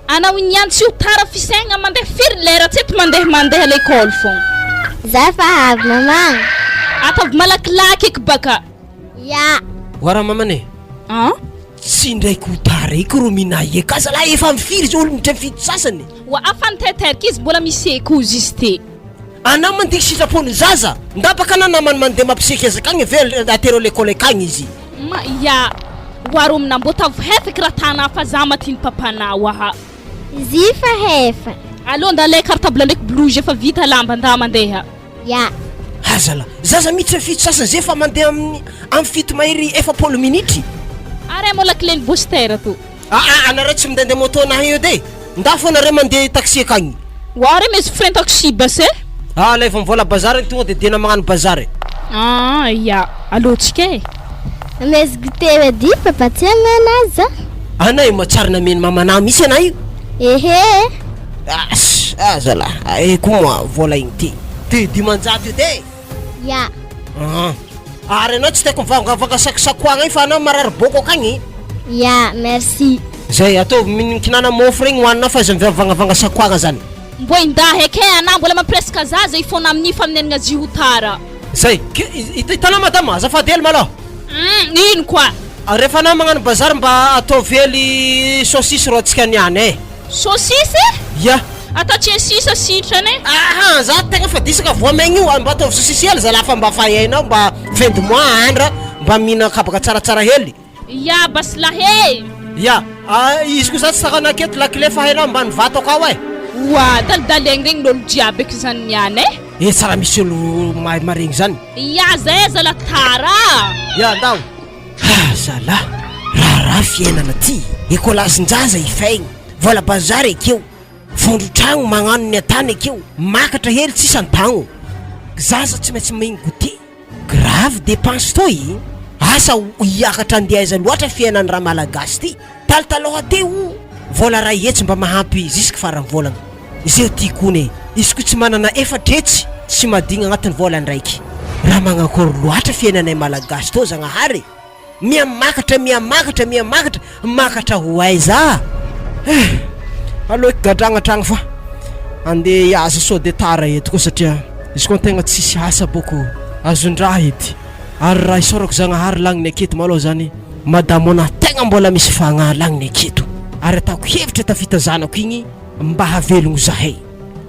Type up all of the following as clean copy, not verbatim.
Anao niany tsy ho tara fisaigna mandeha firy lera tsy eto mandeha l'école fogna. Za fa avy maman. Atavy malakilaky eky baka. Ya. Wara mamane. Tsy ndraiky ho tara eky ro minahy eky aza lahy efa mifiry zao olo midray fito sasany. Wa afany teterika izy mbola misy eky izy ty. Anao mandeha sitrapony zaza ndapaka na namany mandeha mampiseky aza kagny ve atero l'école kagny izy. Ya waro mnambotavy hefaka raha tana fa za matiny papanao aha. Zifa hefa. Allo ndalay cartable ndraiky blouse efa vita lamba nda mandeha. Ya. Hazala zaza miditra fito sasany zay fa mandeha amin'ny fito mahery efapolo minitry. Are mo la clé booster to. Anareo tsy minday moto nahy io de nda fo anareo mandeha taxi akagny. Ware mes frère taxi base. La efa mivola bazary tonga de dena magnano bazary. Ya. Allo tsike. Mes goûter di papa tia menaza. Anay matsara na men mamana misy anay io. Ehe. Zala koa vola igny ty dimanjato de. Ya. Ary anao tsy taiko mivangavanga sakosakoagna iny fa anao marary boko akagny. Ya, merci. Zay atao minkinana mofo regny hoanina fa izy mivangavanga sakoagna zany. Mbo indahy eke ana mbola mampresaka zaza ifona amin'ny faminenana jiotara. Zay itanao madama azafady hely malôha. Ino koa? Rehefa anao magnano bazary mba atao vely saucisse ro atsika niany. Saucisse? Ya. Atao tsy sisa sitrany. Za tegna fa disaka voamaigny io mba atao saucisse hely za lafa mba fahainao mba fin de mois andra mba mina kabaka tsaratsara hely. Ya bas lahe. Ya. Izy koa za tsy sakana aketo lakile fa hainao mba nivato akao Wa daldalegny regny n'olo jiaby eky zany niany tsara misy olo maregny zany. Ya zay zala tara. Ya ndao. Zala raha fiainana ty ekolazinjaza ifaigny vola bazary akeo fondrotragno magnano ny atany akeo makatra hely tsisy antagno zaza tsy maintsy maigny goûter grave dépense toy asa hiakatra andeha aiza loatra fiainany raha malagasy ty talotaloha teo vola raha etsy mba mahampy ziska farany volagna zay tiakone izy ko tsy manana efatretsy tsy madigna agnatin'ny vola ndraiky raha magnakory loatra fiainanay malagasy to zagnahary makatra ho aiza aloha gadragna tragno fa andeha hiasa sao de tara eto koa satria izy koa tegna tsisy asa boko azondraha edy ary raha isorako zagnahary lagniny aketo malôha zany madamo anahy tegna mbola misy fagnahy lagniny aketo ary ataoko hevitra tafita zanako igny mba havelogno zahay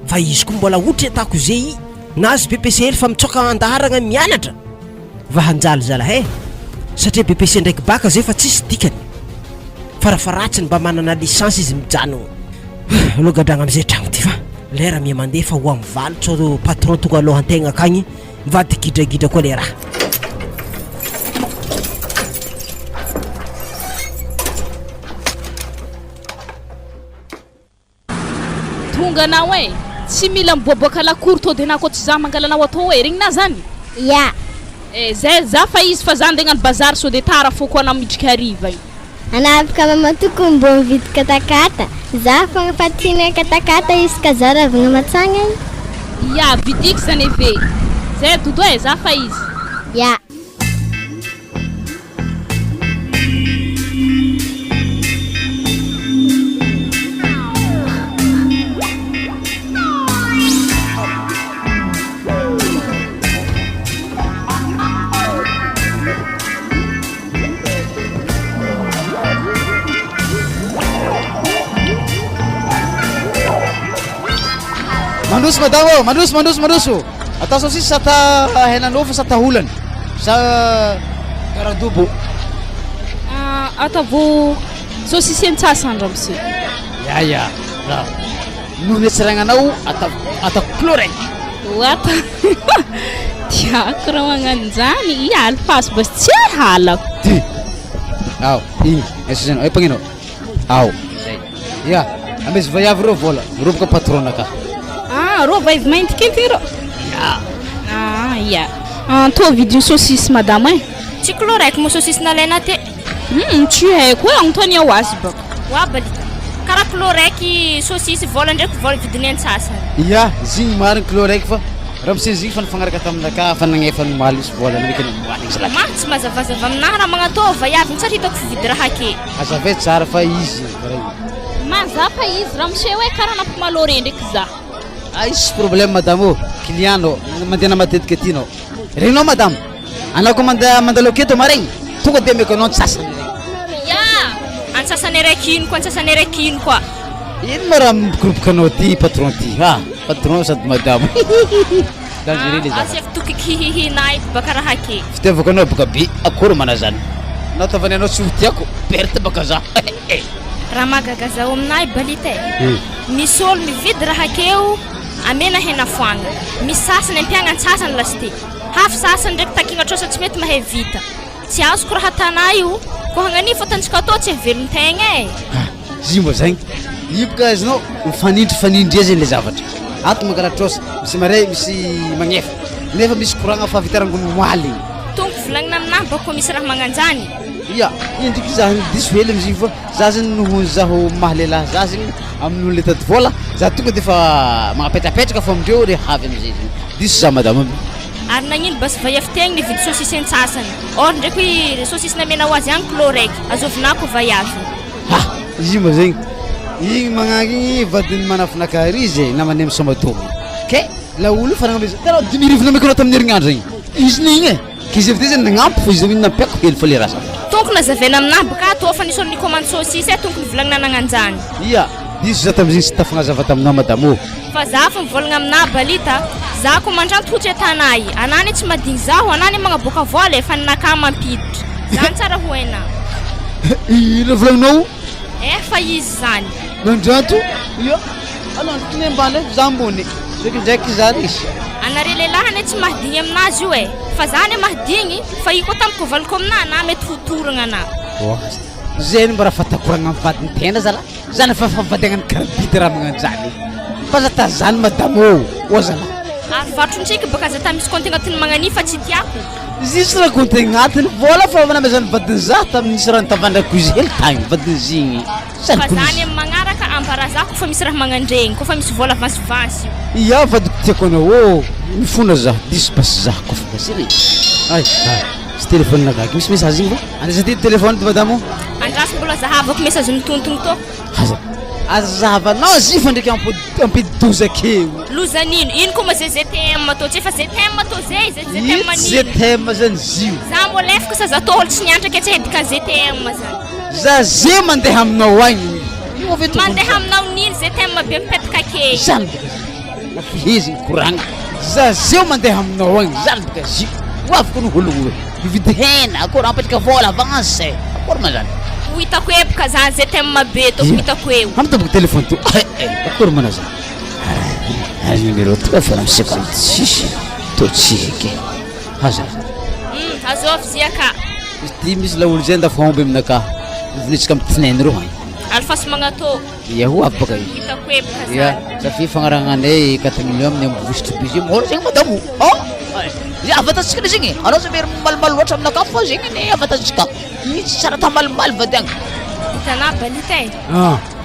fa izy koa mbola ohatra atako zay na azy BPCL fa mitsoka andaharagna mianatra va hanjaly zala satria BPC ndraiky baka zay fa tsisy dikany farafaratsiny mba manana licence izy mijanogno aloha gadragna amizay tragno ty fa lera mia mandeha fa ho amivalo tsao patron tonga alohan-tegna akagny mivady gidragidra koa le raha tonga anao tsy mila miboaboaka lakory to de na koa tsy za mangalanao atao regny na zany. Ya. Zay za fa izy fa za andeha agnano bazary so de tara fô koa anao midrika hariva iny. Anapaka mama tokony mbo mividy katakata. Za fogna fa tiana katakata izy ka za ravagna matsagna iny. Ya vidiky zany eve. Zay dodo za fa izy. Ya. Mandroso madamo, mandroso. Atao saucisse sa ta henan'ofo sa taholany sa karadobo. Atavo saucisse antsasandra amsi. Ya. Nunetsranganao ata chlorec. What? Tiako raha magnano zany i alfas bas tsy halako. Ty. Ao, esizeno, ay pangino. Ao. Ya, ames vaiavy reo vola, roboka patrona ka. Rô vaivy mainty kenty rô. Ya. To vidin'ny saucisse madame Tsy chlorec mo saucisse nalaina te. Tsy haiko agnontany ao azy baka. Wabali. Kara chlorec saucisse vola ndraiky vola vidiny antsasany. Ya, zigny mariny chlorec fa ramose zigny fa nifagnaraka taminaka fa nagnefa nomaly izy vola ndraiky nomaly izy laha. Tsy mazavazava aminahy raha magnatao vaiavy tsy hitako fividy raha ake. Azavay tsara fa izy karaha mazapa izy raha miseho hoe karaha nampamalory ndraiky za Isy problème madame ô, client-nao mandeha matetika aty-nao. Renao madame, anao ko mandalo aketo maregny, tonga de meko anao antsasany regny. Ya, antsasany araiky ino koa, antsasany araiky ino koa. Ino ma raha mikoroboko anao ty patron ty? Patron sady madame. Dangereux les Asy efa tokiky hihihinay baka raha ake. Fitiavako anao baka be, akory mana zany. Anao tavany anao tsy ho tiako, perte baka za. Raha mahagaga zaho aminay balita e. Misy olo mividy raha akeo amena hena foagna. Misy sasany ampiagna antsasany lasty. Hafa sasany ndraiky takigna trosa tsy mety mahay vita. Tsy azoko raha tanay io. Ko hagnani fotantsika atao tsy velon-tegna e. Zimbo zagny. Io baka azinao mifanindry zany le zavatra. Ato mangala trosa, misy maray, misy magnefa. Nefa misy koragna fahavitarangony moaly. Tongo volagnina aminahy bako misy raha magnanjany. Ya, indriky za diso hely amizay fa za zany noho zaho mahalehilahy za zany amin'olo le tady vola za tonga de fa magnapetrapetraka fa amindreo rehavy amizay zany. Diso za madame. Ary nagnino bas vaiavy-tegna nividy sosisy antsasany. Or ndraiky sosisy namena ho azy agny kilo raiky. Azovinako vaiavy. Izy ma zegny. Igny magnagny vadiny manafinakary izy namany amin'ny somatômy. Ke la olo fa nagnameza. Tara 2000 nameko anao tamin'ny herignandro igny. Izy n'igny e. Kizy avy zany nagnampy fo izy igny nampiako hely fa le raha sa. Tonko nazavena aminahy baka tô fa nisy olo nicommande sosisy tonko nivolagnina nagnanjany. Iya, diso za tamizigny sy tafagnazava taminao madame. Fa za fa mivolagna aminahy balita, za ko mandranto hotry atanay. Anany tsy madigny zaho, anany magnaboaka vola efa ninaka mampiditra. Zany tsara ho haina. Ino volagninao? Fa izy zany. Mandranto? Iya. Ano tony ambany za ambony. Ndraiky za risy. Anare lelahany tsy mahdigny aminazy io e. Fa zany mahdigny, fa iko tamiko valiko aminahy na mety hotoragna ana. Zeny mba raha fatakoragna amin'ny vadiny tena zala. Zany fa favadiagnany karabidy raha magnanjany. Fa za ta zany madame ô zala. Ary vatrontsika baka za ta misy konty agnatin'ny magnani fa tsy tiako. Zisy raha konty agnatiny vola fa manamezany vadiny za tamin'nisy raha nitavandrako izy hely tagny vadiny zigny. Fa zany amin'ny magnaraka ambarazako fa misy raha magnandregny, kofa misy vola vasivasy io. Iya vadiko tiako anao mifona za diso basy za kofa basy. Ay, sy téléphone nagaky misy message igny va? Andrasa ty téléphone ty madame. Andraso mbola zahavako message nitontogno to. Azahavanao zifa ndraiky ampidi 12 akeo. Lozanino, ino koa ma zay ZTM to tsy efa ZTM to zay ZTM manino. ZTM zany zio. Za mbola efaka sa za to olo tsy niantra ke tsy hedika ZTM zany. Za ze mandeha aminao agny. Mandeha aminao nino ZTM be mipetaka ake. Zany nafiheziny koragna. Za zeo mandeha aminao agny zany baka zio. Wafiko no holo mividy hena akory apetraka vola avance. Akory ma zany. Hitako e baka zany ZTM be to hitako eo. Hamtabako telefone to. Akory mana zany. Ary numéro 3 fa 56 to tsike. Haza. Azov ziaka. Izy misy la olo zay ndafahomby aminaka. Vinitsika amin'ny tinainy rô. Alfas magnato. Yaho avy baka io. Hitako e baka Ya, zany. sa fifanaragnanay 4 millions amin'ny ambovositry bizy mora zegny madamo. Ya avantatsika zegny. Anao sa mery malmal loatra aminaka fa zegny ne avantatsika. Itsy tsara ta malmal vadiagny. Hitanà balita e.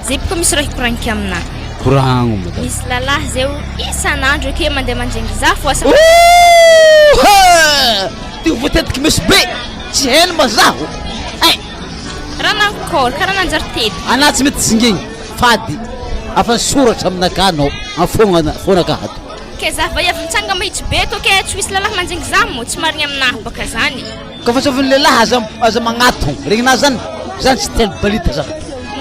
Zay baka misy raha hikoragniky aminahy. Koragno madamo. Misy lalahy zay isan'andro ake mandeha mandraingy za fo asa. Ty voatetiky misy be. Tsy hely ma zaho. Raha nankôry, karaha nanjary tety. Anà tsy mety zingigny. Fady. Afa soratra aminaka anao. Fonaka hato. Ke za vaiavy mitsanga mahitsy be to ke tsy misy lalahy manjaingy za mo tsy marigny aminahy baka zany. Ka fa savin'ny lehilahy aza magnatogno. Regny zany. Zany tsy telo balita zany.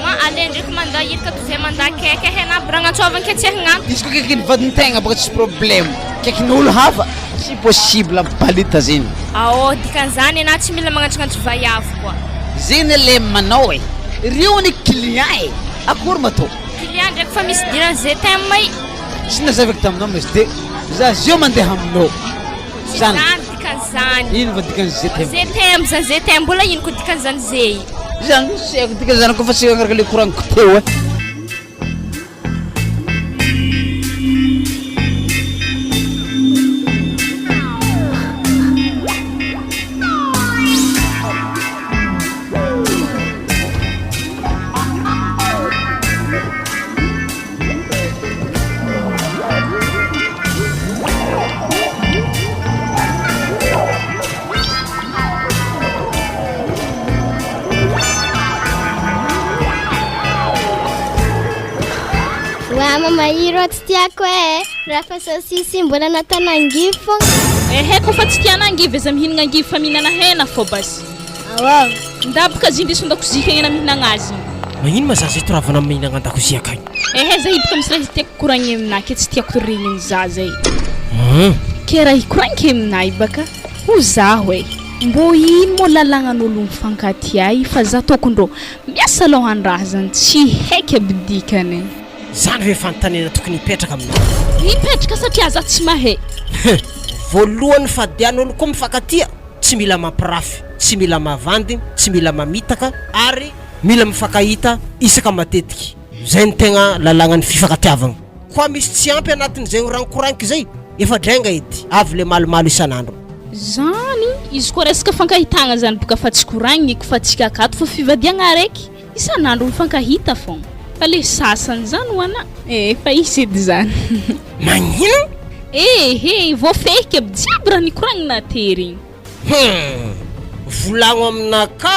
Ma ale ndraiky mandaa irika to zay mandaa keke hena aby raha gnantsovany ke tsy hagnanto. Izy ko keky vadiny tegna baka tsy problème. Kekin'olo hafa. Tsy possible balita zeny. Ao, dikan'izany anà tsy mila magnantsongantsy vaiavy koa. Zeny le manao e. Rio ny client e. Akory ma to? Client ndraiky fa misy dirany ZTM i. Tsy nazavako taminao mas de za zio mandeha aminao. Zany dikan'izany. Ino va dikan'ny ZTM? ZTM zany ZTM mbola ino ko dikan'izany zay. Zany seko dikan'izany kofa tsy agnaraka le koragniko teo e. mama iro tsy tiako raha fa sosisy mbola natana angivy fogna kofa tsy tiana angivy izy mihinana angivy fa mihinana hena fô basy awa ndabaka zindry ndakozika hena mihinana azy magnino mazaza itoravana mihinana andakozia akagny za hibaka misy raha tiako koragny aminah ke tsy tiako regniny za zay ke raha ikoragny aminah baka ho zaho mbo ino mo lalagnan'olo mifankaty fa za tokondro miasa lohan-draha zany tsy haiky abidikany zany hoe fanontaniana tokony hipetraka aminao hipetraka satria za tsy mahay voalohany fadian'olo koa mifankatia tsy mila mampirafy tsy mila mavandy tsy mila mamitaka ary mila mifankahita isaka matetiky zay ny tegna lalagnan'ny fifankatiavagna koa misy tsy ampy anatin'izay rankoranky zay efa drainga edy avy le malomalo isan'andro zany izy koa resaka fankahitagna zany boka fa tsy koragny ko fa tsika akato fa fivadiagna araiky isan'andro mifankahita fogna fa le sasany zany hoana fa isy edy zany magnino voafehiky aby jiaby raha nikoragnina tery volagno aminaka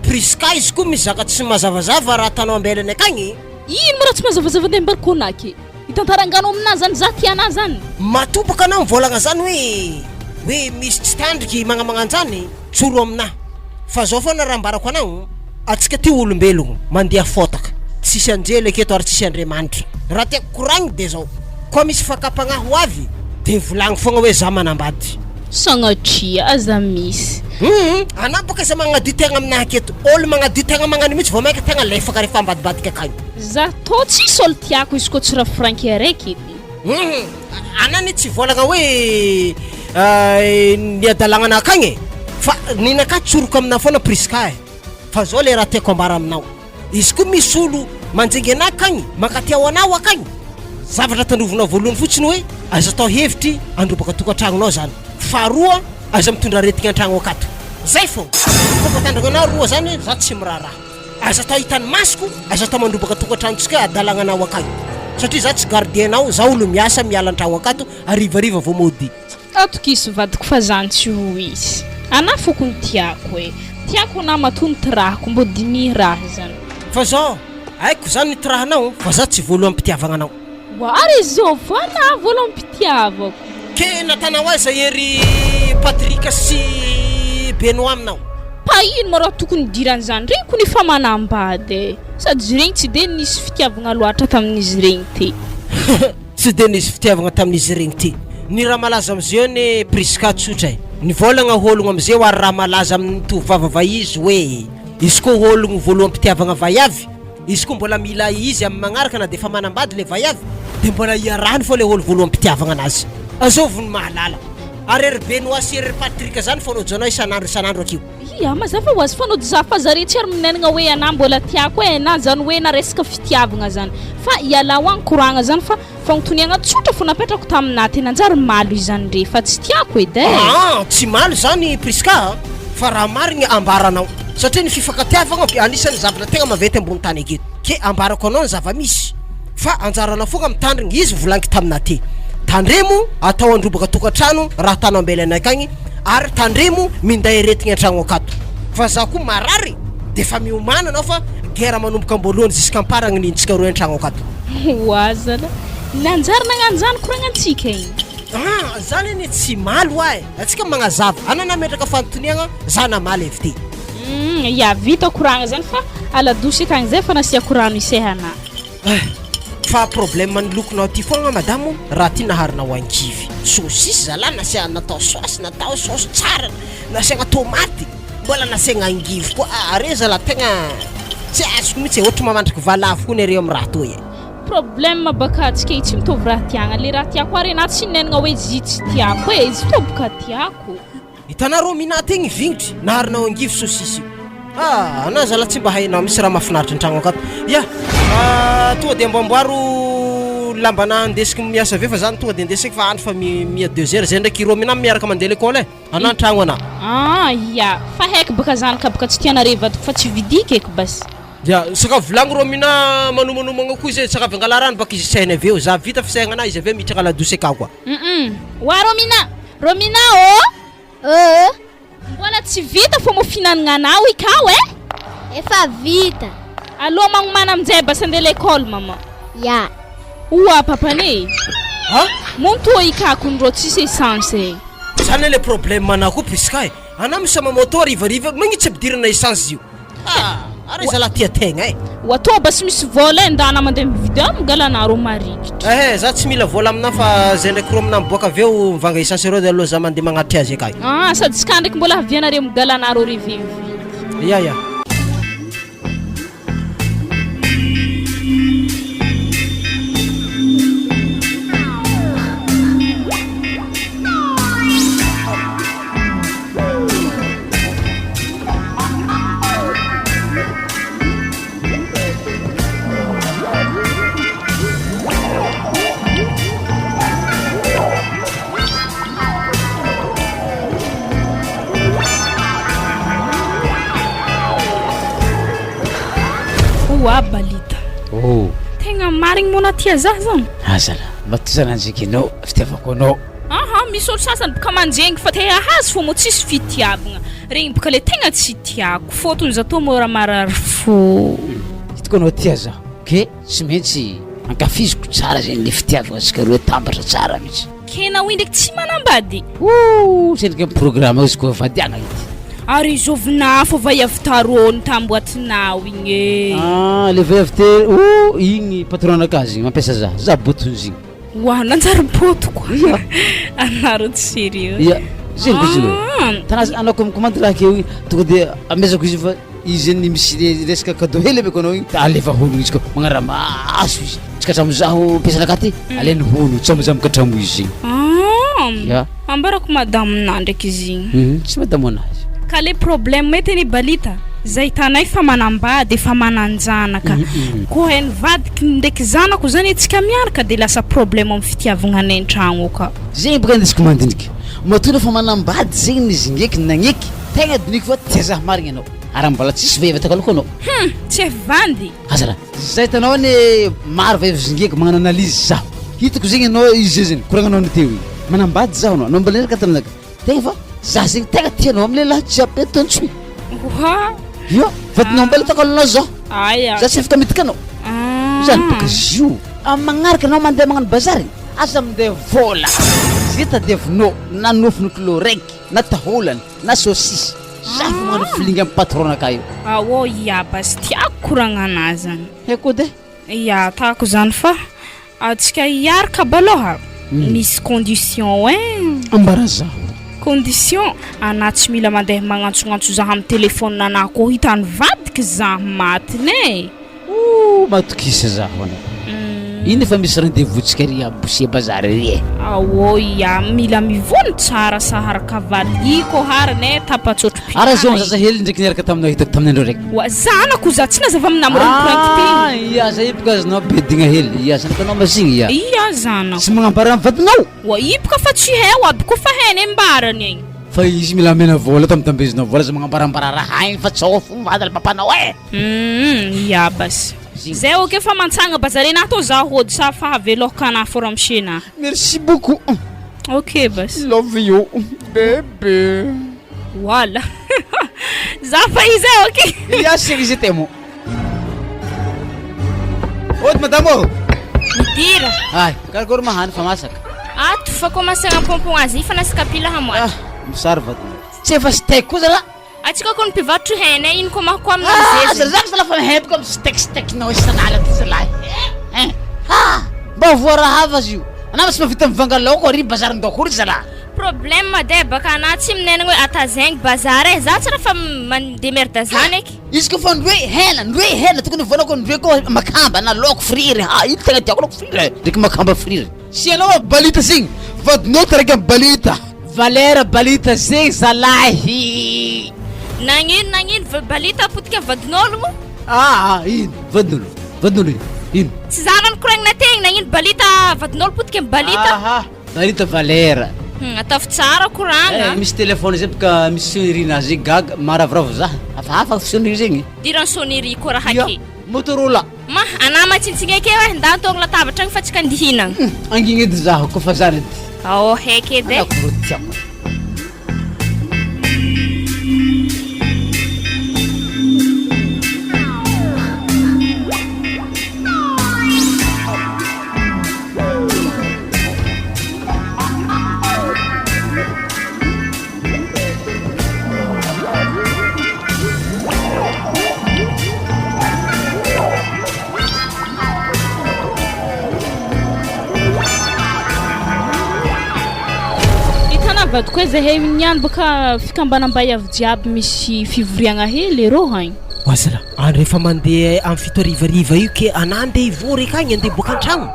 priska izy koa misy zaka tsy mazavazava raha tanao ambelany akagny ino mo raha tsy mazavazava de mbarikonaky itantarangano aminazy zany za tiana zany matobaka anao mivolagna zany hoe misy tsy tandriky magnamanganjany tsoro aminahy fa zao foana raha ambarako anao atsika ty olombelogno mandeha fotaka tsisy anjely aketo ary tsisy andriamanitra raha tiako koragny de zao koa misy fakapagnaho avy de volagny fogna hoe za manambady sagnatria aza misy anao baka iza magnadio tegna aminahy aketo olo magnadio tegna magnano mihitsy vao maika tegna lefaka rehefa ambadibadika akagny za to tsisy olo tiako izy koa tsy raha franky araiky edy anany tsy volagna hoe niadalagnana akagny fa ninaka tsoroko amina foana priska fa zao le raha tiako ambara aminao izy koa misy olo manjengy anah akagny makatiao anao akagny zavatra tandrovinao voalohany fotsiny hoe aza atao hevitry androbaka tokantragnonao zany faharoa aza mitondra aretigny an-tragno akato zay fô kofa tandrognanao roa zany za tsy miraharaha aza atao hitany masiko aza atao mandrobaka tokantragnontsika adalagnanao akagny satria za tsy gardienao za olo miasa miala an-tragno akato arivariva vao mody atokisy vadiko fa zany tsy ho isy anah fokony tiako tiako anah matony tirahako mbo dimy raha zany fa zao aiko zany nitirahanao fa za tsy voalohany mpitiavagna anao wary zao fa na voalohany mpitiavako ke natanao aza ery Patrika sy Benoît aminao pa ino ma raha tokony dirany zany regny ko ny fa manambady sady regny tsy de nisy fitiavagna loatra tamin'izy regny ty tsy de nisy fitiavagna tamin'izy regny ty ny raha malaza amizeo ny priska tsotra ny volagna ologno amizeo ary raha malaza amin'ny tovavava izy hoe izy koa ologno voalohany mpitiavagna vaiavy izy koa mbola mila izy amin'ny magnaraka na de fa manambady le vaiavy de mbola iarahany fô le olo voalohany mpitiavagna anazy azovony mahalala ary ery Benoît sy ery Patrika zany fanaojanao isan'andro akio mazava ho azy fanody za fa zare tsy ary minenagna hoe anah mbola tiako na zany hoe na resaka fitiavagna zany fa iala ho any koragna zany fa fagnotoniagna tsotra fo napetrako taminah tena anjary malo izany re fa tsy tiako edy tsy malo zany priska fa raha marigny ambaranao satria ny fifankatiavagna anisan'ny zavatra tegna mavety ambony tany aketo ke ambarako anao ny zava-misy fa anjaranao fogna mitandrigny izy volanky taminah ty tandremo atao androbaka tokantrano raha tanao ambelany akagny ary tandremo minday aretigny an-tragno akato fa za koa marary de fa miomana anao fa guerre manomboka amboalohany zisk'amparagny nintsika roa an-tragno akato oazana nanjary nagnanjany koragnatsika igny zany eny tsy malo atsika magnazava anana metraka fanontoniagna za namaly evy ty ya vita koragna zany fa aladosy akagny zay fa nasia korano isehana fa problème ny lokonao ty fogna madamo raha ty naharinao angivy sosisy zala nasia natao saosy natao saosy tsara nasiagna tomaty mbola nasiagna angivy koa are zala tegna tsy azoko mihitsy ohatra mamandraky valavo koa nareo amin'ny raha toy problème baka atsika tsy mitovy raha tiagna le raha tiako ary na tsy nenagna hoe zy tsy tiako izy toboka tiako hitanao rô minaty igny vignitry naharinao angivy sosisy anao zala tsy mba hainao misy raha mahafinaritra an-tragno akato tonga de ambamboaro lambana andesiky miasa avy fa zany tonga de ndesiky fa andro fa mia 2 heures zay ndraiky ro mina miaraka mandeha l'école anao an-tragno anao ya fa haiky baka zany ka baka tsy tianare vadiko fa tsy vidiky eky basy ya saka volagno ro mina manomanomagna koa izy saka avy angala rano baka izy sainy aveo za vita fisaigna izy aveo mitraka ladosy akao koa wa Romina mbola tsy vita fô mo finanagna anao ikao efa vita alo magnomana aminjay basa andeha l'école mama ya oa papane ha monto ikakondro tsisy essence zany le problème mana ko puisque ana misama moteur ivariva magnitsy bidirana essence io ara zala tia tegna wato bas misy vola ndana mandeha mividy amgalanaro marikitra za tsy mila vola amina fa zay ndraiky ro amina miboaka aveo mivanga essence reo aloha za mandeha magnatry azy akay sady ska ndraiky mbola havianareo migalanaro rivivy ya balita tegna marigny mona tia za zany azala matozananjiky anao fitiavako anao misy olo sasany boka manjenggy fa te ahazy fô mo tsisy fitiavagna regny boka le tegna tsy tiako fôtony za to mora marary fo hitako anao tia za ke tsy maintsy ankafiziko tsara zegny le fitiavagna atsika roe tambatra tsara mihitsy kena oy ndraiky tsy manambady tsy endriky programme izy koa vadiagna ity ary zovina fô vaiavitarony tamboatinao igny le vaiavité igny patron nakazy mampiasa za botonzy wa nanjary boto koa anaro sérieux ya zegny kozy tanazy anao comme commande raha keo tonga de amezako izy fa izy ny misy resaka cadeau hely ameko anao igny alefa hono izy ko magnara maso izy tsika tramo zaho mpiasana akaty aleny hono tsamoza mikatramo izy zegny ya ambarako madame nandreky izy igny tsy madamo anazy ka le problème mety ny balita zay tanay fa manambady fa mananjanaka ko hen vadiky ndraiky zanako zany atsika miaraka de lasa problème am fitiavagna any an-tragno ka zegny boka ndesiko mandiniky matona fa manambady zegny nizy ngeky nagneky tegna diniky fa tia zaho marigny anao ary mbola tsisy vaivataka aloko anao tsy vandy azara zay tanao ny maro vaivazingeky magnano analyse zaho hitako zegny anao izy zegny koragnanao ny teo igny manambady zaho anao mbola neraka taminaka tegna fa za zegny tegna tianao am'le lahy jiaby tontsy yo vadinao mbela takalonao zao za tsy afaka mitika anao zany boka zio amin'ny magnaraka anao mandeha magnano bazary aza mandeha vola zay tadiavinao na nofony kilo raiky na taholany na saucisse za fa magnano filingy amin'ny patron aka io ia bas tiako koragnanazy zany haiko de ia taako zany fa atsika hiaraka baloha misy condition ambara zaho condition ana tsy mila mandeha magnantsognantso zaho amin'ny telefône anako hitany vadiky zaho matiny matokisa zaho ana iny efa misy rendez-vous tsika ry abosia bazary ry ia mila mivony tsara saharaka valiko harine tapatsotro ara zao zaza hely ndraiky niaraka taminao hitako tamin'ny andreo raiky wa zanako za tsy nazava aminamoranykorankity ia za iboka azonao bedigna hely ia zanakanao mazigny ia zanako tsy magnambara amin'ny vadinao wa iboka fa tsy heo aby kofa heny ambarany egny fa izy mila mena vola tamtambezinao vola za magnambarambara raha igny fa tsao fo mivadala papanao ia bas zay ok fa mantsagna bazarena atao za hody sa fa havelohakana foramshena merci beaucoup ok bas love you bébé voilà za fa izy ok ia segny izy temo ody madame midira ay karakory mahany fa masaka ato fa commencegna pompon azy fa nasakapila hamoatra misary vadina tsy efa steak koa zala atsika ko ny mpivarotra hena ino ko mahako amin'izay zany sala fa mihebaka amin'ny steak-nao isanala ty zalahy mba voaraha hafa azy io anao tsy mavita mivanga laoko ary bazarin-dao kory zalahy problème de baka ana tsy minenagna hoe atazaigny bazary za tsy raha fa mandemerda zany eky izy ko fa ndroe hena tokony vonako ndroe koa makamba na laoko friry ino tegna tiako laoko friry ndraiky makamba friry sy anao balita zegny vadinao taraiky amin'ny balita valera balita zegny zalahy nagnino balita apotika vadin'ologno ino vadin'olo ino tsy zanany koragnina tegny nagnino balita vadin'olo potika amin'ny balita balita valera atafy tsara koragna misy telefôny zay boka misy sonnerie-nazy zegny gaga maravoravo za hafahafa sonnerie zegny diran'ny sonnerie ko raha ke motorola ma ana matsintsiny ake hoe ndatogno latabatra agny fa tsika andihinagna angigny edy zaho kofa zany edy heky edy tiako azafady koa zahay niany baka fikambanam-bayavy jiaby misy fivoriagna hely rô haigny. Oazala, andro efa mandeha amin'ny fito arivariva io ke anà andeha ivory akagny andeha boaka an-tragno.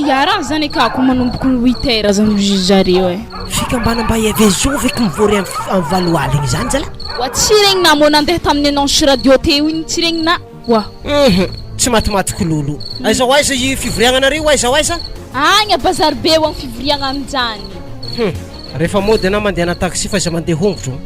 Raha zany kako manomboky ny 8 heures zany ry zareo e. Fikambanam-bayavy zovy eky mivory amin'ny valo aligny zany zala. Wa tsy regny na mo nandeha tamin'ny annonce radio teo igny tsy regny na. Wa. Tsy matimaty lolo. Aiza waiza io fivoriagnanareo aiza? Agny bazar be wan fivoriagna aminjany. Rehefa mody na mandeha na taxi fa iza mandeha hongotro.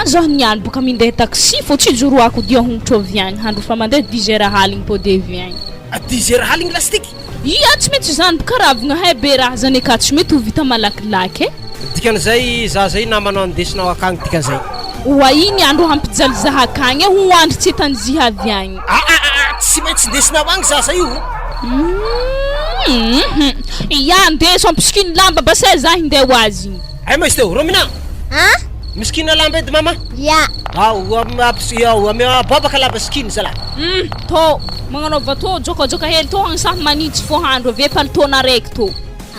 Zaho niany boka mindeha taxi fô tsy joroako dia hongotro avy agny handro fa mandeha 10 heures haligny po devy agny. 10 heures haligny lastiky? Ia tsy mety zany karavagna hay be raha zany ka tsy mety ho vita malakilaky e. Dikan'izay za zay namanao andesinao akagny dikan'izay. Wa iny andro hampijaly zaha akagny ho andro tsy tanziha avy agny. Tsy maintsy ndesinao agny zaza io. Ia ndeso ampisikiny lamba basa za hindeha ho azy. Ay mas teo Romina. Miskina lamba edy mama? Ya. Ame babaka lamba skiny zala. To magnanova to joka hely to ang sa manitsy fo handro ave paltona raiky to.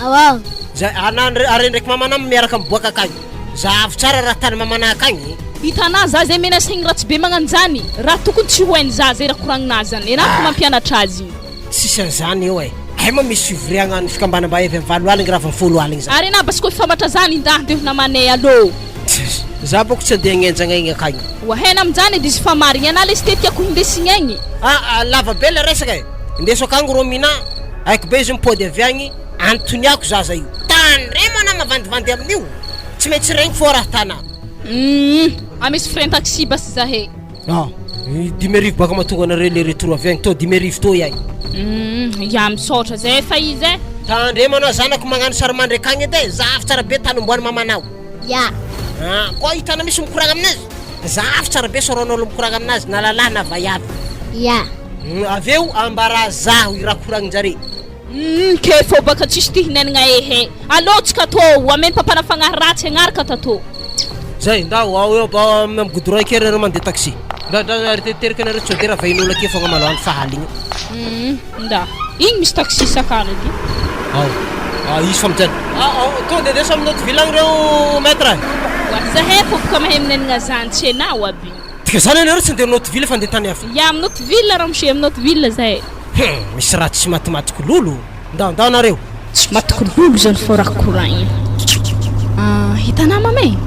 Awa. Za are ndraiky mamana miaraka miboaka akagny. Zavy tsara raha tany mamana akagny. Hitana za zay mena saigny ratsy be magnanjany. Raha tokony tsy hoainy za zay raha koragninazy zany. Ena mampianatra azy. Tsisy an'izany eo e. Ay ma misy fivoriagna ny fikambanam-bayavy amin'ny 7 aligny raha fa 10 aligny zany. Ary na bas koa fambatra zany indahandeho namanay alô. Za boko tsy andeha agnenjagna igny akagny. Wa hena aminjany disy fa marigny ana le stety ako hindesigny agny. Lava be le resaka e. Indeso akagny Romina. Aiko be izy mipody avy agny antoniako zaza io. Tandremo ana mavandivandy amin'io. Tsy maintsy regny fô raha tana. Amisy frein taxi bas zahe. 10 arivo baka matonga anareo le retour avy agny to 10 arivo to ihany. Ya misaotra zay fa izy e. Tandremo anao zanako magnano sarimandry akagny edy e. Zavy tsara be tany omboany mamanao. Ya. Koa hitana misy mikoragna aminazy. Zavy tsara be soran'olo mikoragna aminazy na lalahy na vaiavy. Ya. Aveo ambara zaho i raha koragnin-jare. Ke fô baka tsisy tihinenagna ehe. Alotsika to ameny papana fagnahy ratsy agnaraka tato. Zay ndao ao ba goudron ake rero mandeha taxi. Nda terika nareo tsy dera vain'olo ake fogna malao fa haligny. Nda. Igny misy taxi sakana dy. Izy famijany. To de desa amin'ny autre ville agny reo maître. Wa zahe fô baka mahay minenagna zany tsy anao aby. Tika zany anareo tsy andeha amin'ny autre ville fa andeha tany hafa. Ya amin'ny autre ville raha misy amin'ny autre ville zahe. Misy raha tsy matimaty lolo. Ndao nareo. Tsy matiky lolo zany fô raha koragny. Hitanao mamay?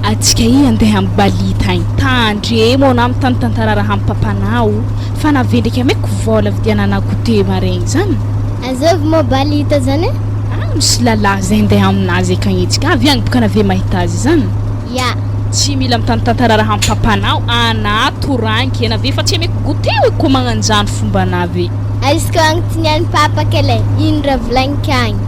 Atsika i andeha amin'ny balita igny. Tandremo na amin'ny tantara raha amin'ny papanao fa navendraka ameko vola vidianana goûter maregny zany. Azovy mo balita zany? Misy lalahy zay andeha aminazy akagny itsika avy agny boka nave mahita azy zany. Ya. Tsy mila mitantara raha amin'ny papanao anato ranky nave fa tsy ameko goûter ko magnanjany fomba nave. Izy ko agnontiniany papa kele ino raha volagniko agny.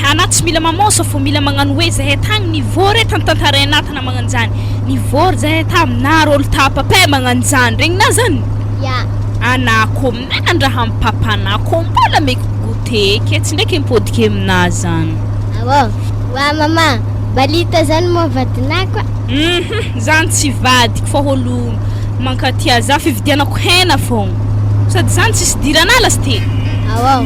Ana tsy mila mamosa fô mila magnano hoe zahay tagny nivory tantantara anatana magnanjany. Nivory zahay taminary olo tapape magnanjany regny na zany. Ya. Anako aminany raha amin'ny papanako mbola meko goûter ke tsy ndraiky mipodika aminazy zany. Awa. Wa mama, balita zany mo vadinako. Zany tsy vadiko fa olo mankatia za fividianako hena fogna. Sady zany tsisy dirana lasty. Awa.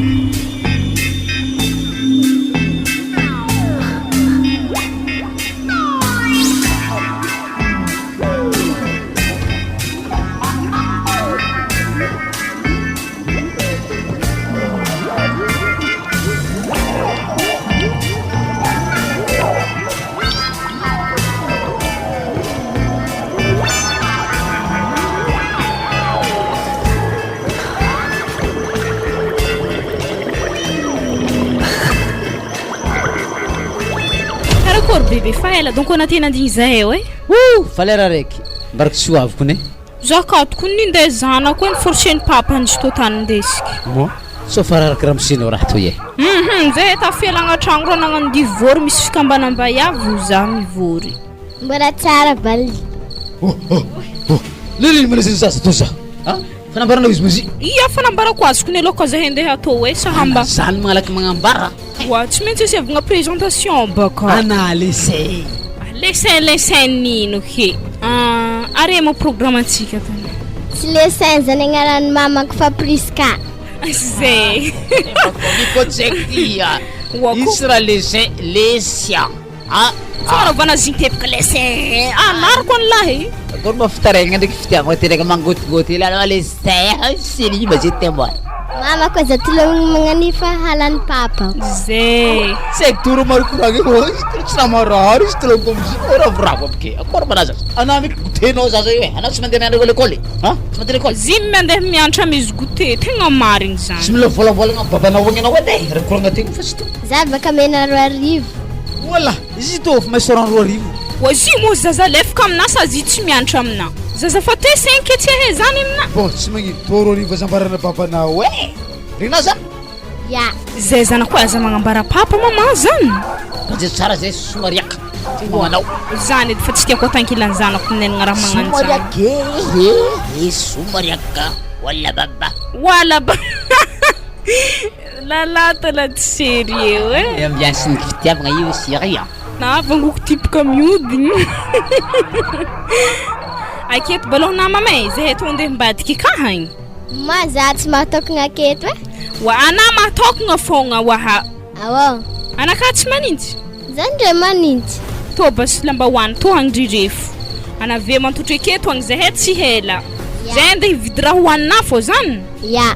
Bébé faela donc on a tena andigny zahay oe. Falera raiky mbaraka tsy hoaviko ne. Zakatoko nindeha zanako ny forceny papany izy to tany ndesiky. Mo so fararaka raha misenao raha toy e. Zahay tafielagna tragno rô nagnano divory misy fikambanam-bayavy za mivory. Mbola tsara bali. Lili malaziny sasa to za. Fanambaranao izy mozy. Ia fanambarako azoko ny aloka zahay andeha atao hoe sahamba. Zany magnalaky magnambara. Wa tsy maintsy asiavagna présentation baka. Ana laissez. Laissez nino ke. Are mo programme antsika tani. Tsy lessin zany agnarany mamako fa Priska. Zay. Niko tsektia. Isra lesia. fanaovana zintepaka lesay anariko an'lahy Agora uma fitarenga ndraiky fitiavana tena mangotigoty ila anao le zay siny mba zay temboa. Mama koa za tulong manganifa halan papa. zay Sektor markurang ko tsy namarary izy tulong ko ora bravo porque agora banaza. Anami goteno zaza io ana tsy mandeha miandry lekôly ha? Tsy mandeha lekôly. zimy mandeha mianatra mizy gote tegna marigny zany Tsy mila volavolagna babanao agny anao edy rekoragna tegna fa tsy to. Za baka mena 2 arivo. Wala izy to fa maisora 2 arivo. ozy mo zaza lefaka amina sazy tsy mianatra amina zaza fa te 5 ety he zany amina Bon, tsy magnino 2 arivo zambarana babanao Rina zany. Ya. zay zanako aza magnambara papa mama zany Kaje tsara zay somariaka. Manao. zany edy fa tsy tiako atankilan'ny zanako nenagna raha magnano zany Somariaka somariaka wala baba. wala ba lalatala tsy sérieux e Ambiance ny fitiavagna io sérieux. nahavangoko tipika miodigny aketo baloha namamay zahay eto andeha mbadiky ka hagny Ma za tsy mahatokagna aketo e. wa ana mahatokagna fogna waha Awo. anaka tsy manintsy Zandre manintsy. to bas lambahoany to hagny drirefo anave mantotra aketo hagny zahay tsy hela zay andeha hividy raha hohanina fô zany Ya.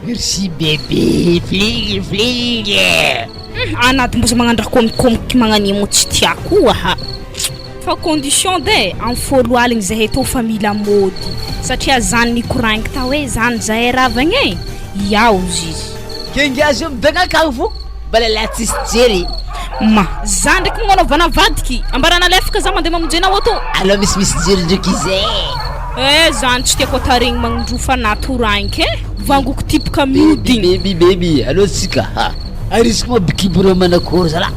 Merci bébé, fligy. anaty mbosa magnano raha komikomiky magnanimo tsy tiako waha fa condition de en folo aligny zahay to fa mila mody satria zany mikoragny ta hoe zany zahay ravagny e iaozy izy Kengazo mbega kavu. Bala latis jery. ma zany ndraiky magnanaovana vadiky ambarana lefaka za mandeha mamonjena oto Alo misy jery ndraiky zay. zany tsy tiako ataregny magnondrofa natoranky e vangoko tipika miodiny Baby, alo tsika. Arisky mo bikibro manakôry zala.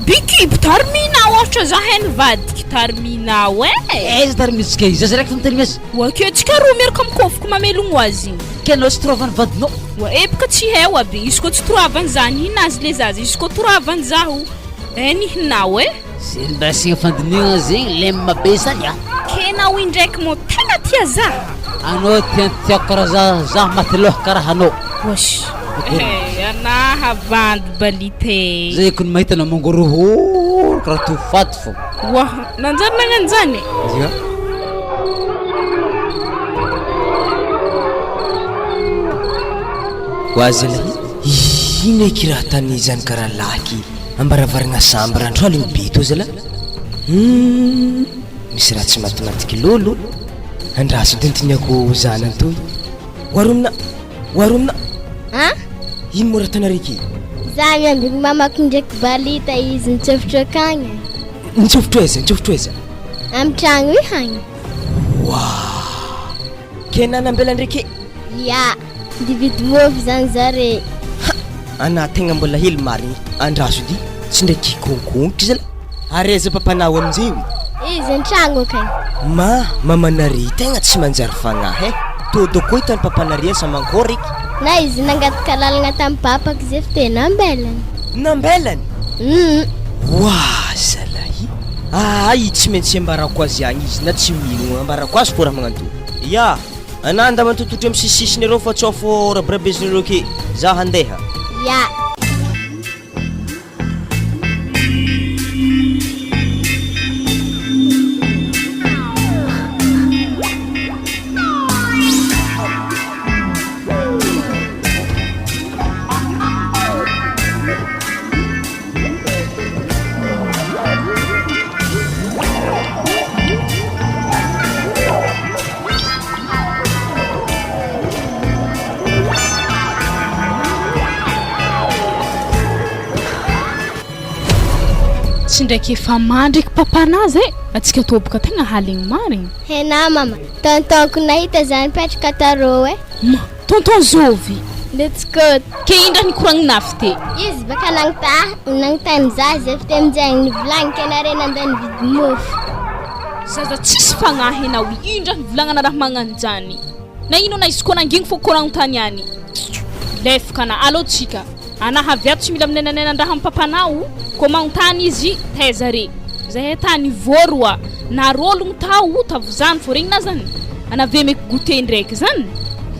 bikiby tarmina ohatra za heny vadiky tarminao e Aiza tarmitsika izy zay raiky tarmis. wakeo tsika roa miaraka mikofoko mamelogno azy igny Kenao strovana vadinao. wa epaka tsy hay aby izy koa tsy toravany zany ino azy le zaza izy koa toravany zaho nihinao e Zay mba signa fandinigna zegny lemma be zany a. kenao indraiky mo tegna tia za Anao tiako karaha za maty loha karaha anao. wash anaha vandy balite Zay kun mahita na mongoroho karaha tofaty fo. wa nanjany nagnano zany Zia. Wazela ino eky raha tany zany karaha laky ambaravaragna sambra andro aligny be to zala misy raha tsy matimatiky lolo andraso tentiniako zana antoy waromna Ha? ino mo raha tana reky Za miambigny mamako ndraiky balita izy nitsofotro akagny. nitsofotro eza Amtragno io hagny. kena nambela ndraiky Ya. Ndividy mofo zany zare. ana tegna mbola hely marigny andraso di tsy ndraiky konkontry zala areza papanao aminjeo Izy antragno akagny. mamanary tegna tsy manjary fagnahy todo koa hitany papanary samankôry eky Na izy nangataka lalagna tamin'ny papako zay fa tena ambelany. nambelany Mm. zalahy tsy maintsy ambarako azy agny izy na tsy mino ambarako azy fô raha magnanto ya ananda mantototry amin'ny sisisiny areo fa tsôfo rabirabezinareo ke za handeha Ya. tsy ndraiky efa mandriky papanazy e atsika tobaka tegna haligny marigny Hena mama. Tontonko nahita zany petraka tarô e. ma tonton zovy Let's go. ke indra nikoragny nafy te Izy baka nangtany za zay fa temjagny nivolagny kenare nandeha nividy mofo. zaza tsisy fagnahy anao indra nivolagna raha magnano zany na ino na izy koa nangigny fô koragno tany any lefaka na alô tsika anahaviato tsy mila minenanenandraha amin'ny papanao ko magnontany izy taizare zahay tany vôroa narologno tao tavo zany fô regny na zany anave meky goûter ndraiky zany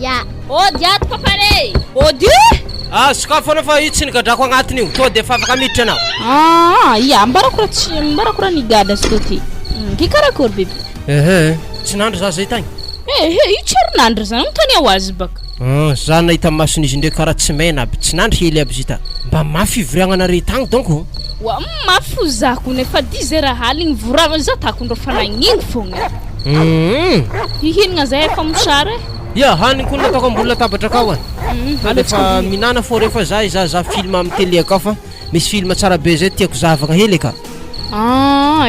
Ya. Ody ato papare. Ody? Sakafo ana fa itsy nigadrako agnatiny io. To de fa afaka miditra anao. Ya mbarakora ni gada stoti. Kikarakory bibi. Tsy nandro za zay tagny. Io tsy herinandro zany mitany azy baka. Za nahita masony izy ndraiky karaha tsy maina aby, tsy nandro hely aby zita. Mba mafy ivoriagna re tagny donc. Wa mafy zako nefa 10 heures haligny vorava za tako ndo fanagniny fogna. Hihinagna zay efa mosary. Ya hanigny koa nataoko ambony latabatra akao any. Alefa minana fô rehefa za film amin'ny télé akao fa misy film tsara be zay tiako zavagna hely ka.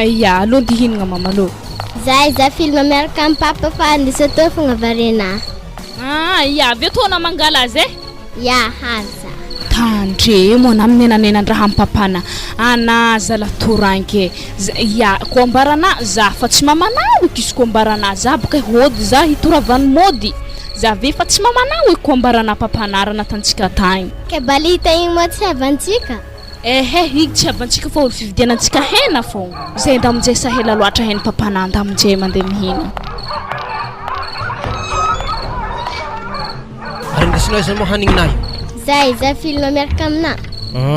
Ya alô dihinagna mama alô. Za film miaraka amin'ny papa fa andisa tao fogna varena. Ya vetona mangala zay? Ya haza. Tandre mo na menanenandraha amin'ny papana. Ana zala toranke. Ya kombarana za fa tsy mamanao kisy kombarana za baka hody za hitoravany mody. Za ve fa tsy mamanao kombarana papanarana tantsika tagny. Ke balita igny mo tsy avantsika? Hig tsy avantsika fa olo fividianantsika hena fogna. Zay ndamjay sahela loatra hena papana ndamjay mandeha mihina. Ary ndesinao zay mo hanigninahy. Za film miaraka amina.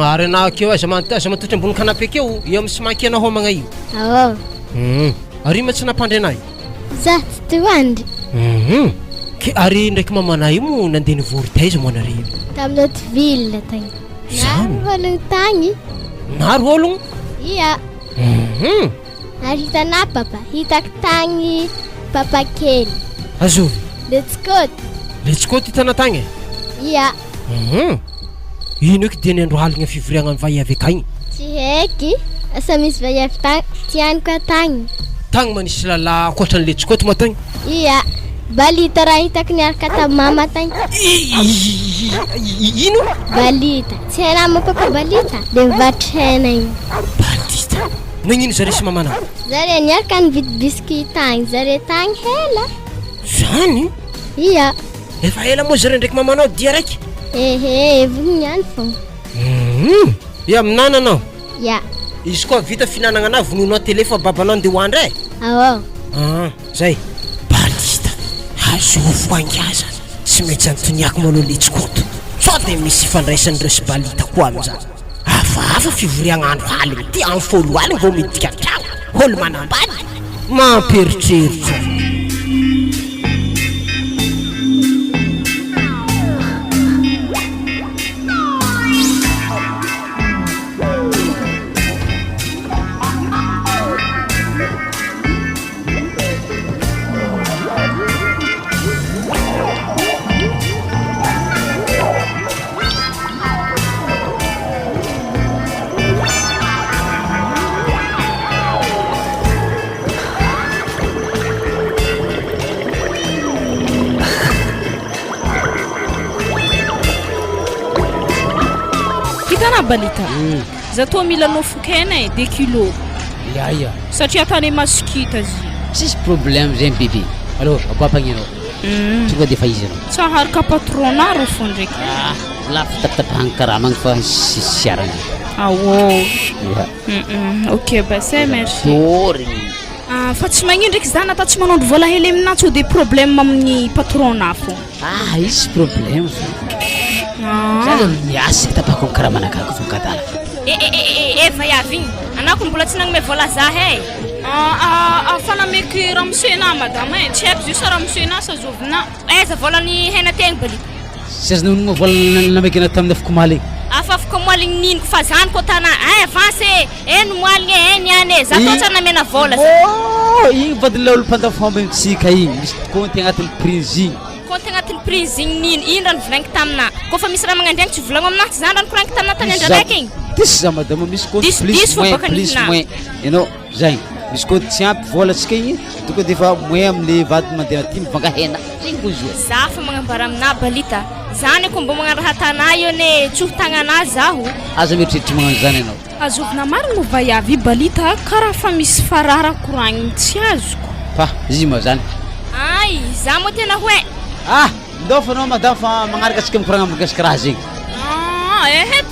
Ary anao akeo aza matotra ambony kanapé akeo io amin'ny smaky anao homagna io. Ary ma tsy nampandry anahy. Za tsy toandry. Ke ary ndraiky mamanay mo nandeha nivory taiza mo anareo. Tamin'ny autre ville tagny. Naro ologno tagny. Naro ologno? Ia. Ary hitanà papa, hitako tagny papa kely. Azovy. Letsikôty hitana tagny? Ia. Ino eky dia ny andro haligna fivoriagna amin'ny vaiavy akagny? Tsy haiky, asa misy vaiavy tiany koa tagny. Tagny manisy lala ankoatran'ny letsikôty moa tagny? Ia. Balita raha hitako niaraka tamin'ny mama tagny. Ino? Balita. Tsy hainà mo papa balita. De mivarotra hena igny. Balita. Nagnino zare sy mamanao? Zare niaraka nividy biscuit tagny. Zare tagny hela. Zany? Ia. Efa hela moa zare ndraiky mamanao dia raiky? Vognany fogna. Ia minana anao? Ia. Izy koa vita finanagna anao vononao télé fa babanao andeha hoandra e? Zay. Balita. Azovy angaza. Tsy maintsy antoniako malo letsikôty. Sao dia misy ifandraisan'ireo sy balita koa amin'izany. Hafahafa fivoriagna andro haligny ty amin'ny folo aligny vao midika tragno. Olo manambady. Mamperitreritra. Balita. Za toa mila nofokena 2 kilo. Ia. Satria tany maskita zy. Sisy problème zay bébé. Alors, apapanyanao. Tonga de fa izy anao. Saharika patronaro fo ndraiky. Lafo tapatapahany karamagny fa sisy siarana. Ok, c'est merci. Dorigny. Fa tsy magnino ndraiky zany ata tsy manondro vola hely aminazy so de problème amin'ny patronà fo. Izy problème fo. Zany miasa tapako karamanakako fo kadala. Vaiavy igny. Anako mbola tsy nagnome vola za he. Fanameky ramosena madame tsy haiko zio sa ramosena sa zovina. Aiza volany hena tegny Balita. Sy azo nagnoma vola namekina tamin'ny afaka maligny. Afaka maligny niniko fa zany ko tana avance eno maligny niane za to tsara namena vola. Igny vadin'ilay olo mpandafomba amintsika igny misy compte agnatin'ny prise igny. Compte agnatin'ny prise igny nino ino rano volaniko tamina. Ko fa misy raha magnandragny tsy volagno aminahy zany rano koraniko tamina tany andraraiky igny. Tisy za madame misy compte plus moins. Enao zay misy compte tsy ampy vola tsika igny tonga de fa moins am'le vady mandeha aty mivanga hena. Igny ko zo. Za fa magnambara amina Balita. Zany ko mba magnaraha tana io ne tsoho tagnana zaho. Aza mieritreritra magnano zany anao. Azovina marina vaiavy Balita karaha fa misy farara koragniny tsy azoko. Pa izy ma zany. Za mo tena hoe. Ndao fa anao madame fa magnaraka antsika mikoragna mikasika raha zegny.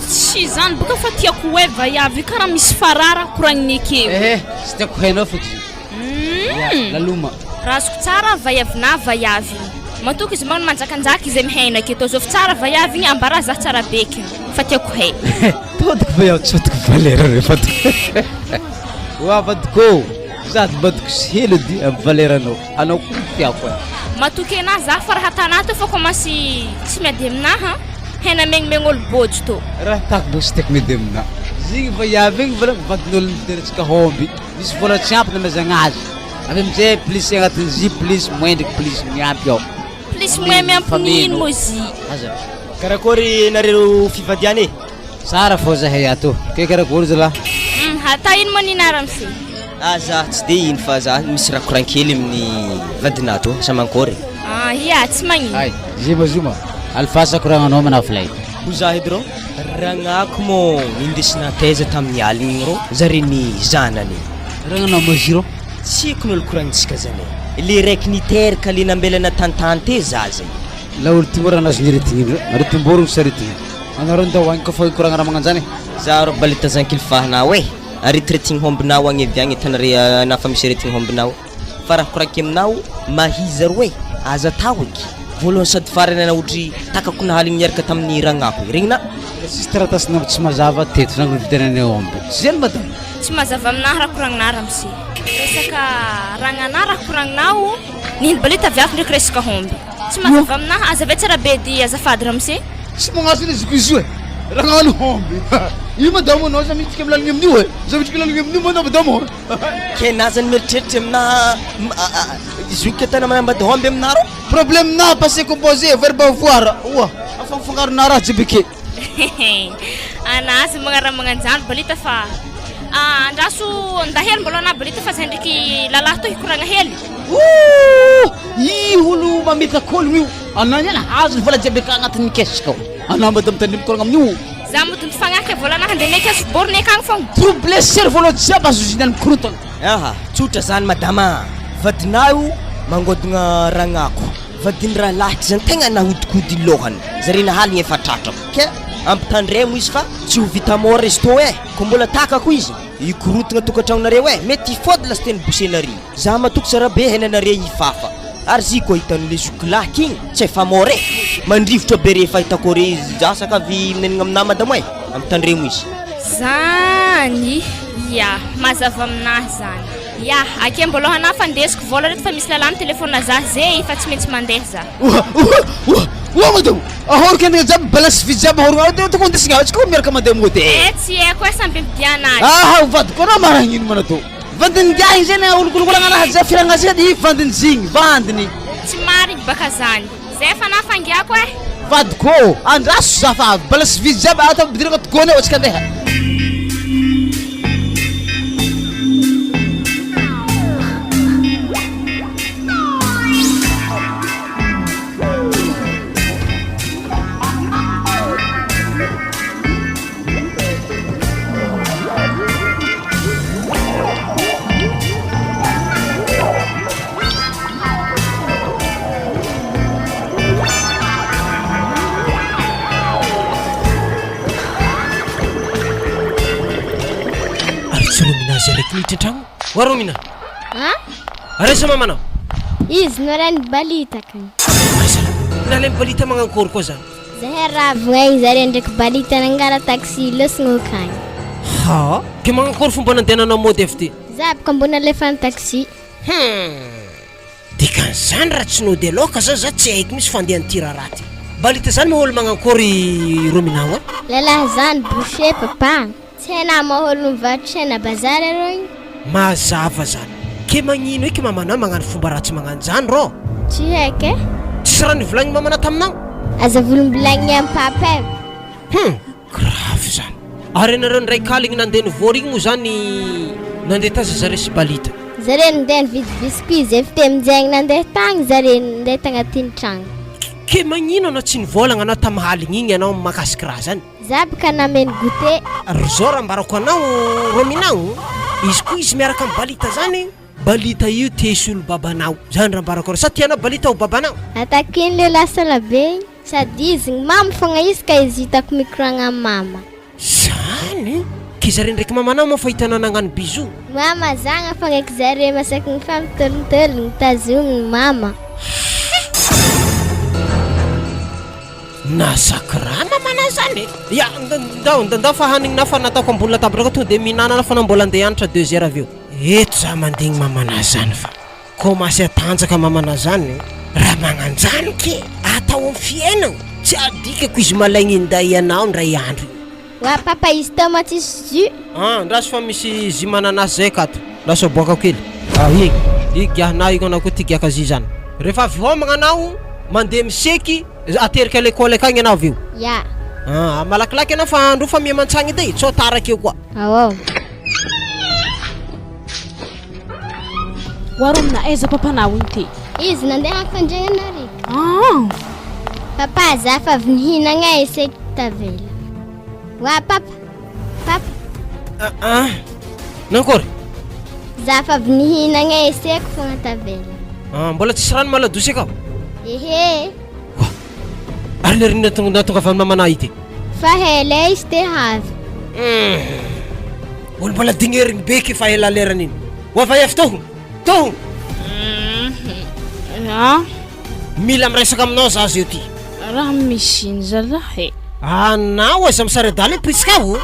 Tsy zany boka fa tiako hoe vaiavy karaha misy farara koragniny akeo. Sy tiako hainao fotry. Laloma. Razoko tsara vaiavina vaiavy. matoky izy magnano manjakanjaka izy mihaina aketo zao fa tsara vaiavy igny ambara za tsara beky fa tiako hay todiko fa iaho tsotiko valera re fatiko oa fatiko sady badiko selo di amy valeranao anao koa tiako matoky anahy za fa raha tanato fa komasy tsy miady aminaha hena megnimegny olo bôjy tô raha tako bo sy tiako miady amina zigny vaiavy igny vala mivadin'olo miteretsika homby misy vola tsy ampy namezagna azy avy amizay plus agnatin'ny zy plus moins ndraiky plus miampy ao plus moins miampy nino mo zy aza karakory nareo fivadiany tsara fô zahay ato ke karakory zalahy hata ino moa ninara amse za tsy de ino fa za misy rakorankely amin'ny vadinato samankory ia tsy magnino ay zima alfasa koragnanao manafilay ho za edy rô ragnako mo indesina taiza tamin'ny aligny rô zareny zanany ragnanao maziro tsiko n'olo koragnitsika zany le raiky niteraka le nambelana tantany te za zay la olo timoranazy niretigny aretimborogno saretigny anareo ndao agny kofa koragnana magnanjany za ro balita zankilifahanao aretigny hombinao agny evy agny tanare nafa misy aretigny hombinao fa raha koraky aminao mahiza ro aza tao eky voalohany sady farany ana ohatry takako nahaligny niaraka tamin'ny ragnako regnina sistra tasinao tsy mazava teto nango vitanany homby zany madame tsy mazava aminahy raha koragninara amse resaka ragnanahy raha koragninao nino balita viako ndraiky resaka homby tsy mazava aminahy aza ve tsara be di azafady ramse tsy magnasy le zikizo ragnano homby io madamo anao za mitsika milalagny amin'io za mitsika milalagny amin'io mana madamo ke na zany mieritreritra amina zoky tana manambady homby aminaro problème na passé composé verbe avoir oa afangafangarona raha jiaby ake anazy magnara magnanjany balita fa andraso andahely mbola ana balita fa zay ndraiky lalahy to hikoragna hely i olo mametak'ologno io anany ana hazo ny vola jiaby aka agnatin'ny kesika ana madame tany mikoragna amin'io za motony fagnaky vola anahy andeha meky azo borny akagny fogna trouble cerveau jiaby azoziny any mikorotana aha tsotra zany madama vadinao mangodogna ragnako vadiny raha lahitry zany tegna nahodikody lohany zare nahaligny efa tratrako ke ampitandremo izy fa tsy ho vita mora resto ko mbola takako izy ikorotagna tokantragnonareo mety ifody lasiteny bosenareo za matoky sara be henanare hifafa ary zy koa hitan'le zokilaky igny tsy efa mora mandrivotra be rehefa hitako re izy za sakavy minenagna amina madamo ampitandremo izy zany ia mazava aminahy zany ia ake mbôloha anahy fa ndesiko vola reto fa misy lalany telefôna za zay fa tsy maintsy mandeha za oa madamo ahoroko endagna jiaby balasy vy jiaby ahorogna toko andesigna atsika ko miaraka mandeha mody tsy haiko samby midianazy aha vadiko anao maragnino manatao vandiny dia igny zany ologologolagna anazy za firagna zay i vandiny zigny vandiny tsy marigny baka zany zay fa anahy fangiako vadiko andraso za fa balasy vy jiaby ata bidiragna togony ao atsika andeha Trano waromina aresa mamanao izy norany balita kany nalay balita magnankôry koa zany zahay ravagna igny zare ndraiky balita nangara taxi losogno kany ha ke magnankôry fomba nandehananao mody avy ty za baka mbona alefany taxi dikan'izany raha tsy nody aloka zany za tsy haiko misy fandehan'ty raha ty balita zany maholo magnankôry rominao lalahy zany boucher papa tsy hainah maholo mivarotra hena bazary arô igny mazava zany ke magnino eky mamanao magnano fomba raha tsy magnano zany rô tsy haiko tsisy raha nivolagny mamanao taminao aza volombolagny amy papa grave zany ary anareo ndray kaligny nandeha nivory igny moa zany nandeha taza zare sy balita zare nandeha nividy biscuit zay fite aminjegny nandeha tagny zare nandeha tagnatin'ny tragno ke magnino anao tsy nivolagna anao tamin'ny haligny igny anao makasiky raha zany za baka nameny goûté ry zao raha mbarako anao rominao izy koa izy miaraka amin'ny balita zany balita io tesy olo babanao zany raha mbarako sa tianao balita ho babanao atakiny le lasala be sady izy mama fogna izy ka izy hitako mikoragna mama zany ke zare ndraiky mamanao moa fa hitanao nagnano bisou mama zagna fogna eky zare masaky ny famitolotologny tazogny mama Nasakra mamana zany. Ya, ndao fa hanigna fa nataoko ambony latabatra to de mihinana fa nambola andeha anatra 2 heures avy eo. Eto za mandigny mamana zany fa komasy atanjaka mamana zany. Raha magnanjany ke atao amin'ny fiainana tsy adikako izy malaigny inday anao ndray andro. Wa papa izy tomate izy ndraso fa misy zy mananasy zay kato lasa boaka kely. Igiahnao ignao ko ty giaka zy zany. Rehefa avy homagna anao mandeha miseky aterika l'école akagny anao avy eo. Ya. Malakilaky anao fa andro fa miamantsagny day tsao taraka eo koa. Awo. Warumna aiza papanao inte. Izy nandeha ampandragna rika. Papa za fa avy nihinagna isay tavela. Wa papa. Nankory? Za fa avy nihinagna isay ko fogna tavela. Mbola tsisy rano maladosy akao? Ehe. Ary le rino natonga avy mamana ity? Fa hela izy te havy. Olo mbola digneriny beky fa hela leran'iny. Wa va efy tohon. Mila miresaka aminao za zio ty. Raha misy iny zalahy. Anao aiza misaredala priska o?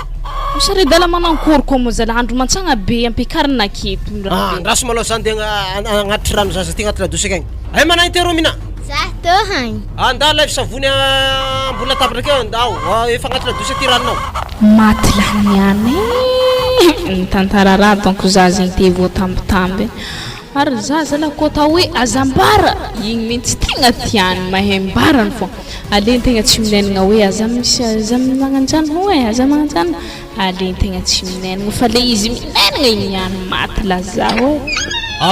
Misaredala manankory koa moa zalahy andro mantsagna be ampiakarina aketo. Ndraso malao zany de agnatitry rano zaza ty agnaty ladosy akagny. Ay managny ty Romina? Za to hagny. Andao levy savony ambony latabatra akeo andao. Efa agnaty ladosy ty ranonao. Maty lahaniany. Nitantara raha donc zaza inte vao tambitamby. Ary zaza la kota hoe azambara igny mihitsy tegna tiany mahay mbarany fô aleny tegna tsy minainagna hoe aza magnanjany hoe aza magnanjany aleny tegna tsy minainagna fa le izy minainagna igny ihany maty laza hoe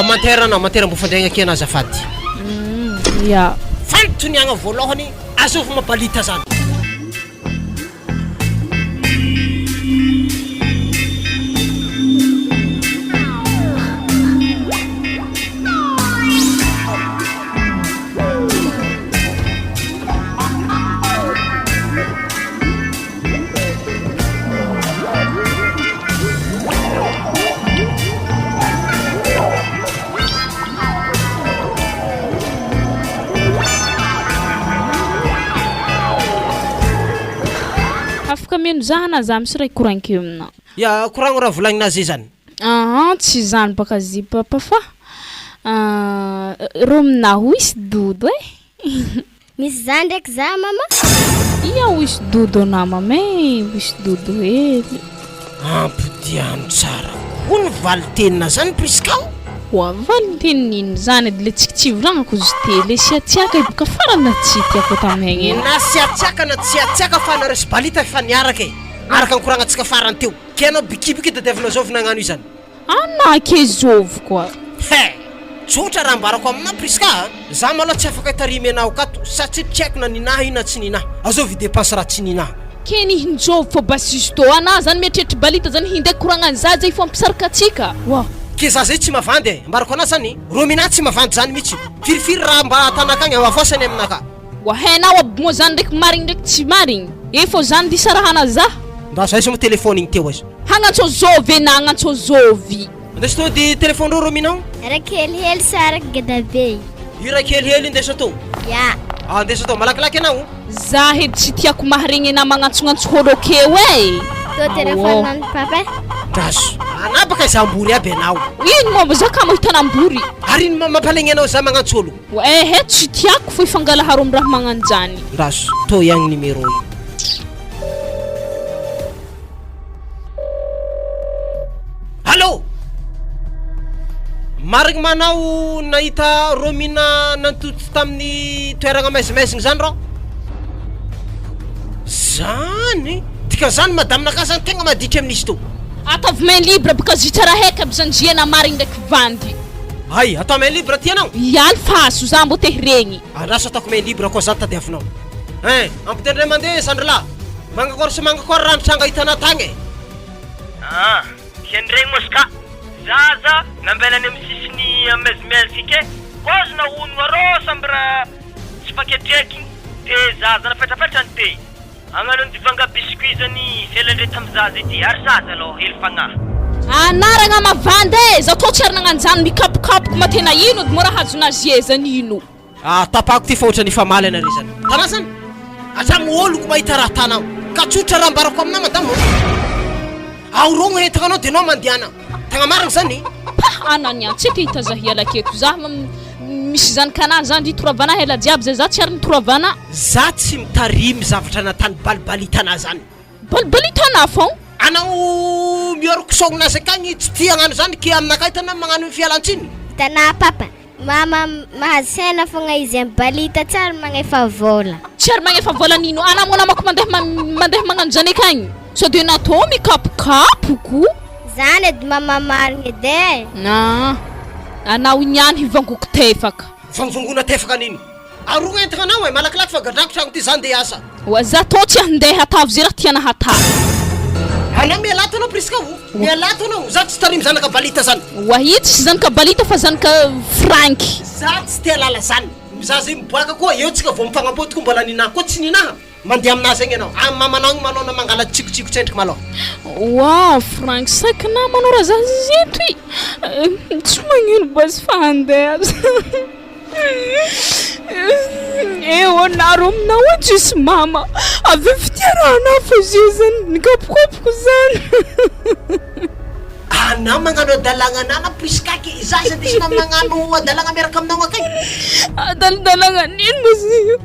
mantera mbo fandraigna ake anazy afady. Ya fantoniagna voalohany azovy mabalita zany. Meno zahana za misy ray korankeo aminao. Ya koragno raha volagninazy zany. Tsy zany baka zy papa fa romina wisy dodo Misy zany ndraiky za mama? Ia wisy dodo na mama wisy dodo hely. Ampodiano tsara. Kono valitenina zany priskao? Wa valitenina zany le tsikitsivranako izy tele siatsiaka ibaka farana tsy tiako tamegny. Na siatsiaka na tsy siatsiaka fa na resy balita fa niaraka araka ny koragnantsika farany teo. Kenao bikibiky tadiavinao zovy nagnano izany. Ana ke zovy koa. Tsotra raha ambarako amina priska. Za maloha tsy afaka tarimy anao kato satria tsy haiko na ninahy na tsy ninahy. Azovy dépense raha tsy ninahy. Keny hinjovy fa basisto ana zany metretry balita zany hinday koragnany zaza ifo ampisaraka atsika. Wa ke za zay tsy mavandy ambarako ana zany Romina tsy mavandy zany mihitsy. Firifiry raha mba tanakagny avafosany aminaka. Wa hainao aby mo zany ndraiky marigny ndraiky tsy marigny. Efo zany disarahana za. Nda zay sy mo telefone igny teo azy. Hagnantso zovy na hagnantso zovy. Ndesy to di telefone ro Romina? Raky helihely sa raky gadabe. Io raky helihely ndesa to? Ya. Ndesa to malakilaky anao? Za hedy tsy tiako maharigny na magnatsognatsy holo keo To telefone nani papa? Daso. Anabaka iza ambory aby anao. Ino mo za ka mahitana ambory? Ary mampalegny anao za magnatsolo. Tsy tiako fa ifangalaharo amin'ny raha magnanjany. Daso, to yang numéro io. Allô? Marigny manao nahita Romina nantoto tamin'ny toeragna maizimaizigny zany rô? Zany? Tika zany madame naka zany tegna maditra amin'izy to. Atavy main libre baka zitsara heka bizanjiana marigny ndraiky vandy. Ay, atao main libre ty anao? Ialy faso za mbo te hiregny. Andraso ataoko main libre koa zany tadiavinao. Ampitendre mandeha Sandrila. Mangakory ranotranga hitana tagny. Kendregny moska. Zaza nambelany amin'ny sisiny mezimezika ke kozina ono arô sambra tsy faketreky de zaza napetrapetrany te agnanony divanga biscuit zany felandre tamin'ny zaza ity ary zaza aloha hely fagnahy anaragna mavandy za tô tsy ary nagnanjany mikapokapoko matena ino mora hazona zezany ino tapako ty fa ohatrany famaly anare zany. Tanà zany? Atramo oloko mahita raha tanao. Ka tsotra raha mbarako aminao madamo. Aorogno entana anao dia anao mandiana. Tagna marina zany. Anany antsika hitazahiala keko za misy zany kana zany ditoravana hela jiaby zay za tsy ary nitoravana. Za tsy mitarimy zavatra natany balibalitana zany. Balibalitana fao. Anao mioroko sognanazy akagny tsy tia hagnano zany ke aminakay tana magnano fialantsiny. Hitanà papa, mama mahazo saina fogna izy balita tsara magnefa vola. Tsy ary magnefa vola nino anamona mako mandeha magnano zany akagny. So dia natao mikapokapoko. Zany edy mama marigny edy. Anao niany hivangoko tefaka. Vangongona tefaka nino? Aroa entana anao malakilaky fa gadrako tragno ty zany dia asa. Wa za to tsy handeha hatavy zay raha tiana hatavy. Ana mialato anao priska ho. Mialato anao za tsy tarimy zanaka balita zany. Wahitsy sy zanaka balita fa zanaka franky. Za tsy tia lala zany. Za zay miboaka koa eo tsika vao mifagnapotiko mbola ninaha koa tsy ninaha. Mandeha aminazy egny anao. Mamanao manao mangala tsikotsiko tsendriky malao. Wow, Frank sakana manora za zeto. Tsy magnino bas fa handeha. Eu naro aminao antsisy mama. Avy fitiarana fo zany nikapokapoko zany. Ana magnano adalagna nana priskaky za zay desina magnano adalagna miaraka aminao akagny. Adalagna nino mozy?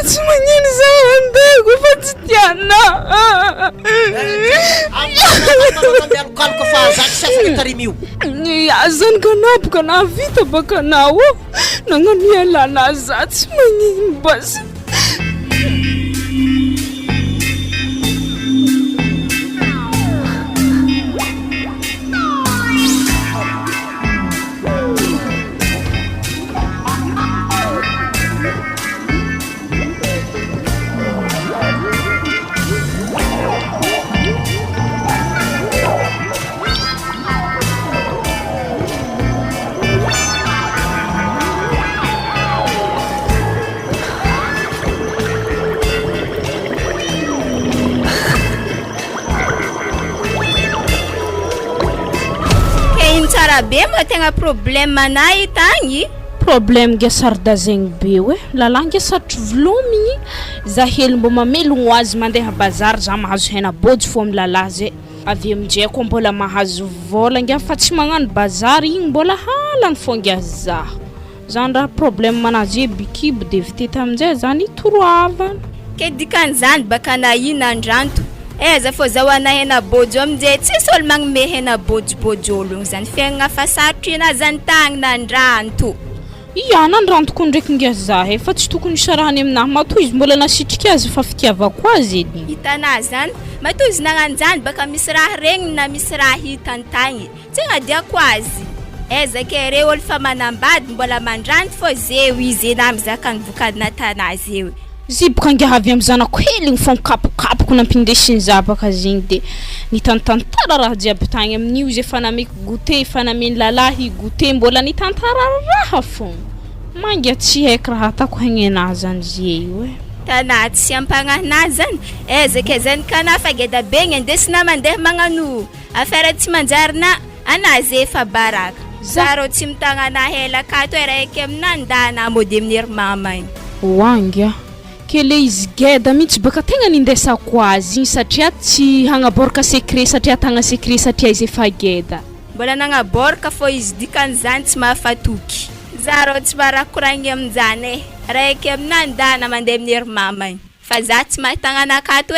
Tsy magnino za handeko fa tsy tiana. Mialokaloka fa za tsy afaka tarimy io. Zany kanapoka na vita baka nao. Nagnano ialana za tsy magnino bas. Be ma tegna problème anay tagny. Problème gesarda zegny be we lalange satry vlomigny za hely mbo mamelogno azy mandeha bazary za mahazo hena bôjy fo amin'ny lalazy avy aminjay ko mbola mahazo vola ngia fa tsy magnano bazary igny mbola halany fo ngia za zany raha problème manazy bikibo de viteta aminjay zany toroavana ke dikany zany baka na ina andranto za fo za wana hena bôjy aminjay tsisy olo magnome hena bôjy olo zany fiagnana fa sarotry na zany tagny na andranto. Ia nandrantoko ndraiky ngia za fa tsy tokony sarahany aminahy matoy izy mbola nasitrika azy fa fitiavako azy edy. Hitana zany matoy izy nagnano zany baka misy raha regny na misy raha hitany tagny tsy agnadiako azy. Zake re olo fa manambady mbola mandranto fo zeo izy na mizaka ny vokadina tanazy eo. Ziboka ngia avy amin'ny zanako hely fo kapokapoko nampindesiny za baka zegny de nitantantara raha jiaby tagny amin'io izy efa nameko goûter efa nameny lalahy goûter mbola nitantara raha fo mangia tsy haiko raha atako hagnena zany zeo tana tsy ampagnahina zany zake zany kana fa geda begny andesina mandeha magnano affaire tsy manjarina anazy efa baraka zaro tsy mitagnana hela kato raiky aminandana mody amin'ny mama igny wangia kele izy geda mihitsy baka tegna nindesako azy satria tsy hagnaboraka secret satria tagna secret satria izy efa geda mbola nagnaboraka fo izy dikany zany tsy mahafatoky zaro tsy marakoragny amin'izany raiky aminandana mandeha amin'ny mama igny fa za tsy mahitagnana akato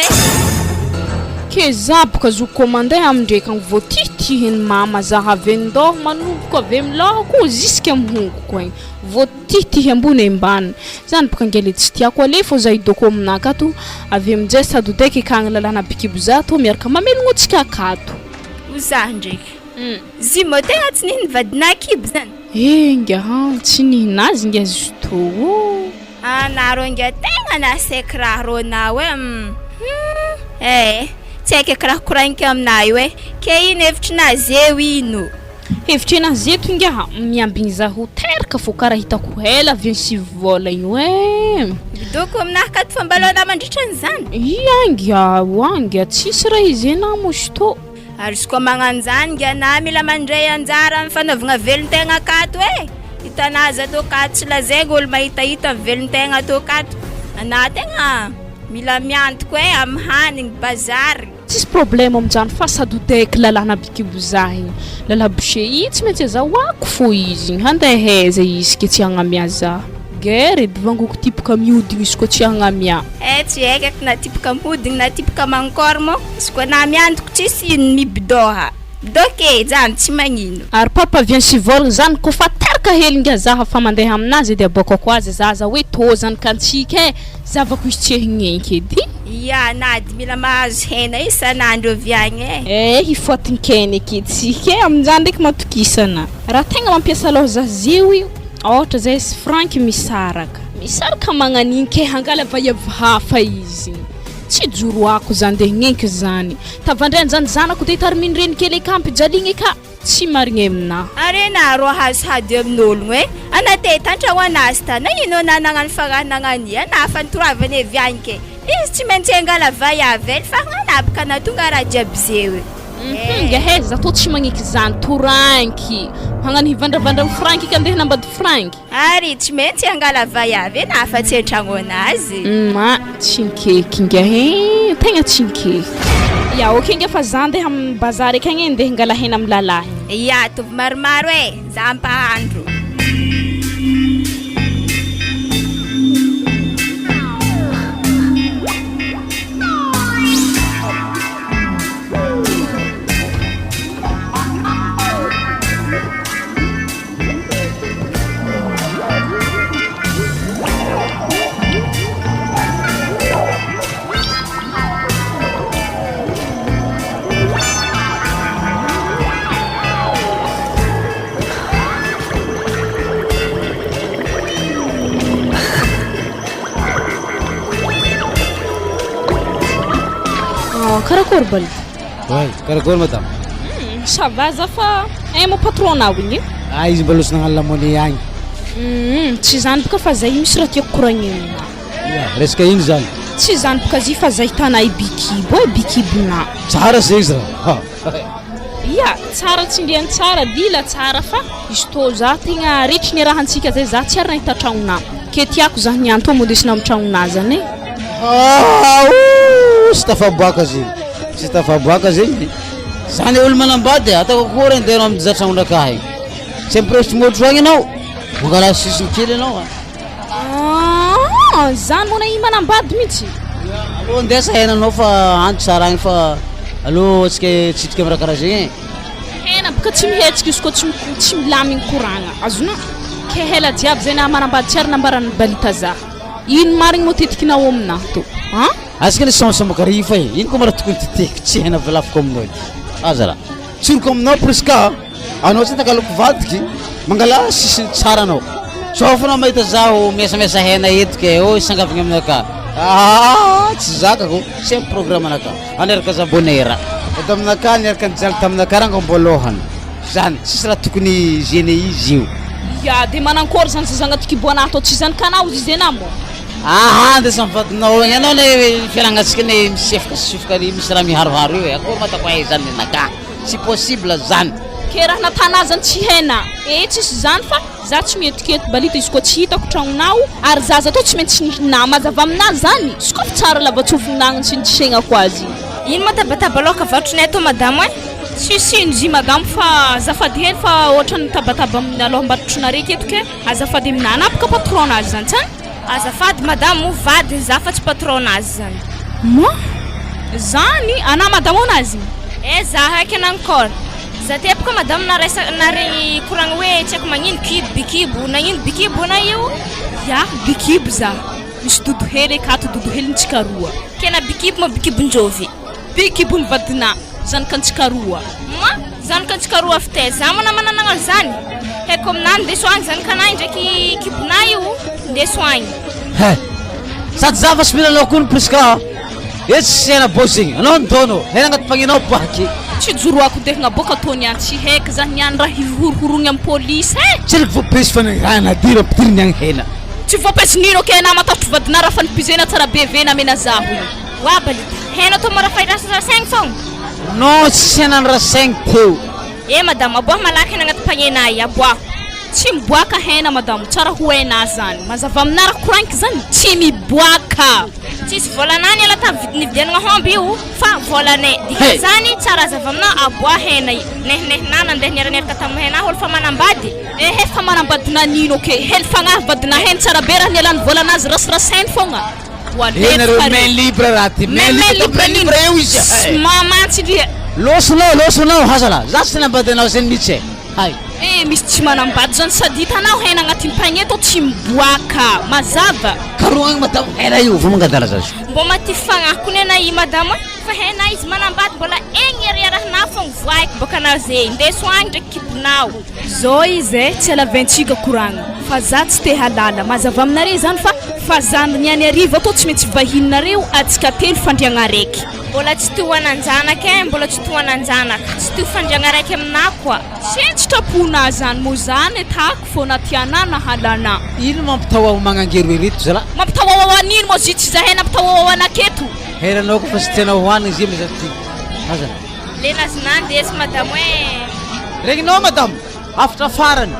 ke za boka zo commandé amindreky agny voatitihiny mama za avy ndoha manomboka avy amilahako ziska amihongoko igny voatitihy ambony ambany zany boka ngely tsy tiako ale fo za hidoko aminah akato avy aminjay sady odaiky akagny lalana bikibo za to miaraka mamelogno atsika akato za ndraiky zimo tegna tsy nivadina kibo zany ngia tsy nihinazy ngia zuto naro ngia tegna nasaiky raha rona tsy haiko karaha koragniko aminah io ke ino hevitrinazy eo ino hevitrinazy eto ngia miambigny za ho teraka fo karaha hitako hela avy sivy vola io vidoko aminah akato fa mbalona mandritran'izany ngia tsisy raha izy na mosto ary izy koa magnano zany ngia na mila mandray anjara amin'ny fanaovagna velon-tegna akato hitanazy ato akato tsy lazaigny olo mahitahita velon-tegna ato akato ana tegna mila miantoko e amin'ny hanigny bazary. Tsisy problème amin'izany fa sady odaiky lalàna bikibo za igny. Lala boucher io tsy maintsy azahoako fo izy igny. Handeha aiza izy ke tsy hagnamia za. Gere divangoko tipoka mihodigny izy koa tsy hagnamia. Tsy haiko ako na tipoka mihodigny na tipoka mankory mo. Izy koa na miantoko tsisy ino mibidoha. Doke zany tsy magnino. Ary papa vient si vol zany ko fa tarka helinga zaha fa mandeha aminazy dia bokako azy zaza hoe to zany kantsika e zavako izy tsy hignenky edy. Ya nady mila mahazo hena isan'andro avy agny e. Hifotinkeny aketsika amin'izany ndraiky matokisana. Raha tegna mampiasa loha zazio io ohatra zay sy Frank misaraka magnaninky hangala vaiavy hafa izy. Tsy joroako zany de gnenky zany. Tavandreny zany zanako de tarminireny kely kampy jaligny ka tsy marigny amina. Arena ro hazo hady amin'ologno e. Anate tantra ho anazy ta na ino nanagna ny fagnagnania na fantoravany avy agny ke. Izy tsy maintsy angala vaiavy fa nanapaka na tonga raha jiaby zeo e. Gahe za to tsy magniky zany toranky. Hagnano hivandravandra amin'ny Franky ka andeha nambady Franky. Ary tsy maintsy angala vaiavy na fa tsy antragno anazy. Tsinkeky ngahe tegna tsinkeky. Ya okay nga fa za andeha amin'ny bazary akagny andeha angala hena amin'ny lalahy. Ya tovy maromaro e za mpahandro. Karakory bali? Ouais, karakory madame? Ça va za fa mon patron na igny. Izy mbalosy nagnano lamoni agny. Tsy zany boka fa zay misy raha tiako koragnina. Resaka ino zany? Tsy zany boka zy fa zay tanay bikibo bikibona. Tsara zay izy raha. Ya, tsara tsindriany tsara dila tsara fa izy to za tegna retry ny raha antsika zay za tsy ary nahita tragnona. Ke tiako za nianto modesina amin'ny tragnona zany e. Sy tafaboaka zegny. Sy tafaboaka zegny. Zany olo manambady ataoko akory andeha amin'ny zatragnonakahy. Sempre tsy motro agny anao. Mangala sisiny kely anao. Zany mona i manambady mihitsy. Allo andesa henanao fa andro tsara agny fa allo atsika tsitrika amin'ny raha karaha zegny. Hena boka tsy mihetsika izy koa tsy milamigny koragna. Azona ke hela jiaby zay na manambady tsy ary nambarany balita za. Ino marigny matetiky nao aminahy to? Asika ny samsamokary fa ino koa mara tokony titeko tsy hena velafiko aminao. Aza raha. Tsoroko aminao priska anao tsy takaloko vadiky mangala sisiny tsara anao. Saofa anao mahita zaho miasamisa hena etike isangavagna aminaka. Tsy zakako tsy amin'ny programme anaka. Aneraka za bonera. Eto aminaka aneraka ny jaly taminaka ranga mbolohany. Zany tsisy raha tokony gene izy io. Ya de manankory zany sy zagnaty kiboana atao tsy zany kanao izy enamo. Andesa mivadinao igny anao ny fianagnatsika ny misefaka ny misy raha miharoharo io akory matako ay zany nenaka tsy possible zany ke raha natana zany tsy hena tsisy zany fa za tsy mietikety balita izy koa tsy hitako tragnonao ary zaza atao tsy maintsy nihinama mazava aminazy zany izy koa fa tsara lava-tsofinagny sy nitsegnako azy. Ino matabataba loka vatrony ato madamo e? Sisiny zy madamo fa azafady hely fa ohatra ny tabataba amin'ny alohambarotrona reky eto ke azafady aminana apaka patron azy zany tsany. Azafady madamo vadiny za fa tsy patron azy zany. Zany ana madamo anazy? Za haika nankôry. Za tepaka madamo nare koragna hoe tsy haiko magnino bikibo nagnino bikibo na io? Ya bikibo za. Misy dodo hely akato dodo hely ntsika roa. Kena bikibo ma bikibo njovy? Bikibo ny vadina zanaka ntsika roa. Zanaka ntsika roa fite za mana mananagna zany. Haiko aminany ndeso agny zanakanahy ndraiky kibona io ndeso agny. Sady za fa simila alao koa priska. Etsy hena bosy igny. Anao ndono. Hena agnaty pagninao baky. Tsy joroako ndeha naboaka tony any tsy haiko za niany raha hihorihorogny amin'ny polisy Tsy riko voapesy fa raha nadiro ampidiriny agny hena. Tsy voapesy nino ke na matahotro vadina raha fa nipizena tsara be vena mena zaho io. Wa balita. Hena to mara fairasa seng fogna. Non, tsy hena ny raha 5 teo. Madame aboah malaky hena agnaty pagnenay aboah. tsy miboaka hena madamo tsara ho haina zany mazava aminara koranky zany tsy miboaka tsisy volanany ala ta nividianagna homby io fa volanay dika zany tsara zava amina aboa hena io nehnehna nandeha niaraniaraka tamin'ny hena olo fa manambady ehe fa manambadina nino ke hely fagnahy vadina hena tsara be raha nialany volanazy rasirasainy fogna main libre raha ty main libre eo izy mamantsy ndriha losonao hasala za tsy nambadinao zany mihitsy hay misy tsy manambady zany sady hitanao hena agnatin'ny pagné to tsy miboaka mazava karoagny madamo hena io vo mangadala zazy mbo maty fagnahiko nena i madamo fa hena izy manambady mbola egny ariarahana fogna voaiko baka naze ndeso agny ndraiky kibonao zao izy tsy alaventsika koragna fa za tsy te halala mazava aminareo zany fa zany niany ariva to tsy maintsy vahininareo atsika telo fandriagna raiky mbola tsy tohananjanaka mbola tsy tohananjanaka tsy to fandriagna raiky aminah koa tsy trapona zany mo zany tahako fona tiana na halana ino mampitahoa magnangery reto zala mampitahoa anino mo zy tsy zahay nampitahoa anaketo heranao ko fa tsy tianao hohanigny izy mizaty ty azana lenazy nandesy madamo regninao madamo afatra farany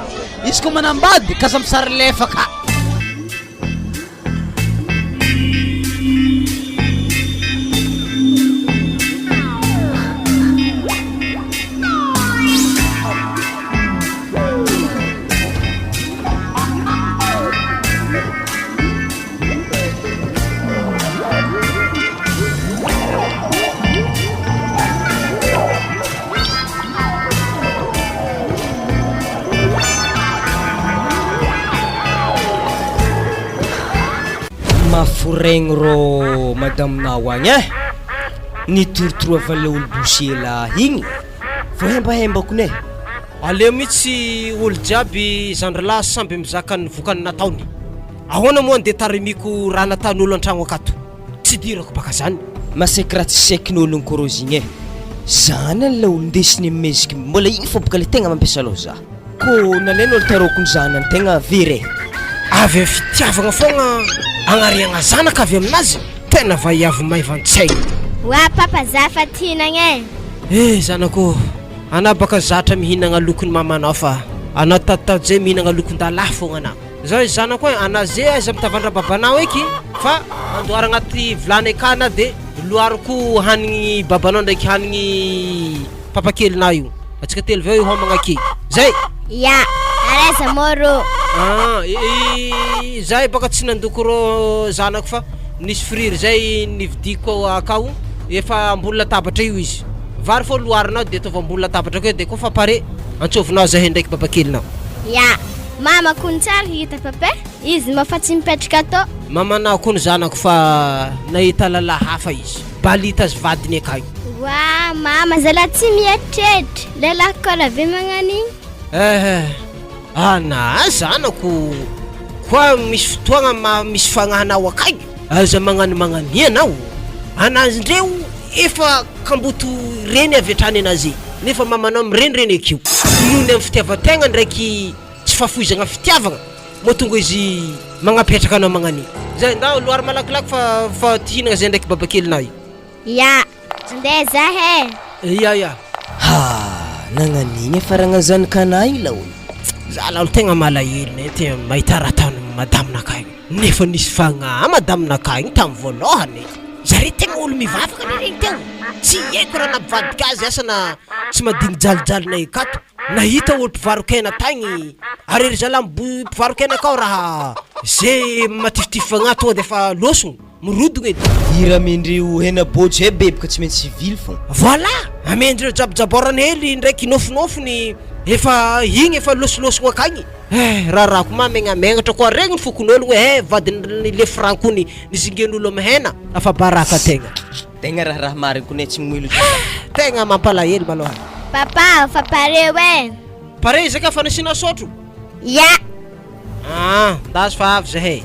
izy ko manambady kasa misary lefaka maforegny ro madaminao agny nitorotoroavale olo bosiela igny vohembahembako ne aleo mihitsy olo jiaby zandralahy samby mizaka ny vokany nataony ahoana moa ndeha tarimiko raha nataon'olo an-tragno akato tsy dirako baka zany masaiky raha tsy saikin'olony korozy igny zany an'la olo ndesiny meziky mbola igny fô baka le tegna mampiasa aloha za ko nalena olo tarokony zanany tegna very avy fitiavagna fogna agnariagna zanaka avy aminazy tena vaiavy maivan-tsaigny wa papa za fa tihinagna zanako ana baka zatra mihinagna lokony mamanao fa ana tatao zay mihinagna lokon-dalahy fogna ana zao zanako ana zay aiza mitavandra babanao eky fa andoara agnaty vilany akana de loariko hanigny babanao ndraiky hanigny papakelinao io atsika telo veo homagna aky zay ya areza moro zay baka tsy nandoko ro zanako fa nisy friry zay nividiko akao efa ambony latabatra io izy vary fô loarinao de ataova ambony latabatra keo de kofa pare antsovinao zahay ndraiky babakelinao ya mama kony tsara hita papa izy mafatsy mipetraka ato mamanao kony zanako fa nahita lalahy hafa izy balita azy vadiny akao wa mama zala tsy mieritreritra lelahy koa be magnan'igny ana zanako koa misy fotoagna misy fagnahanao akagny aza magnano anao anazy ndreo efa kamboto reny avy atrany anazy nefa mamanao mirenireny akio nohony amin'ny fitiavan-tegna ndraiky tsy fahafoizagna fitiavagna moa tonga izy magnapetraka anao magnani zay ndao loary malakilaky fa tihinagna zay ndraiky babakelinao io ya ndeha zahay ya nagnanigny faragna zanakanahy igny laolo zala olo tegna malahelo ty mahita raha taony madaminakay nefa nisy fagnahy madaminakay tamin'ny voalohany zare tegna olo mivavaka regny teo tsy haiko raha nampivadika azy asana tsy madigny jalijalinay akato nahita olo mpivarokena tagny arery zala mpivarokena akao raha zay matifitify fagnahy tonga de fa losogno mirodogna edy ira amendreo hena bojo bebaka tsy maintsy civil fogna voilà amendreo jabojaborany hely ndraiky nofinofiny efa igny efa losolosogno akagny rahako mamengamegnatra koa regny ny fokon'olo hoe vadiny le frankony nizingen'olo amy hena afa baraka tegna raha mariny kone tsy milo tegna mampalahelo maloha papa fa pare pare izy ka fa nasina sotro ya ndazy fa avy zahay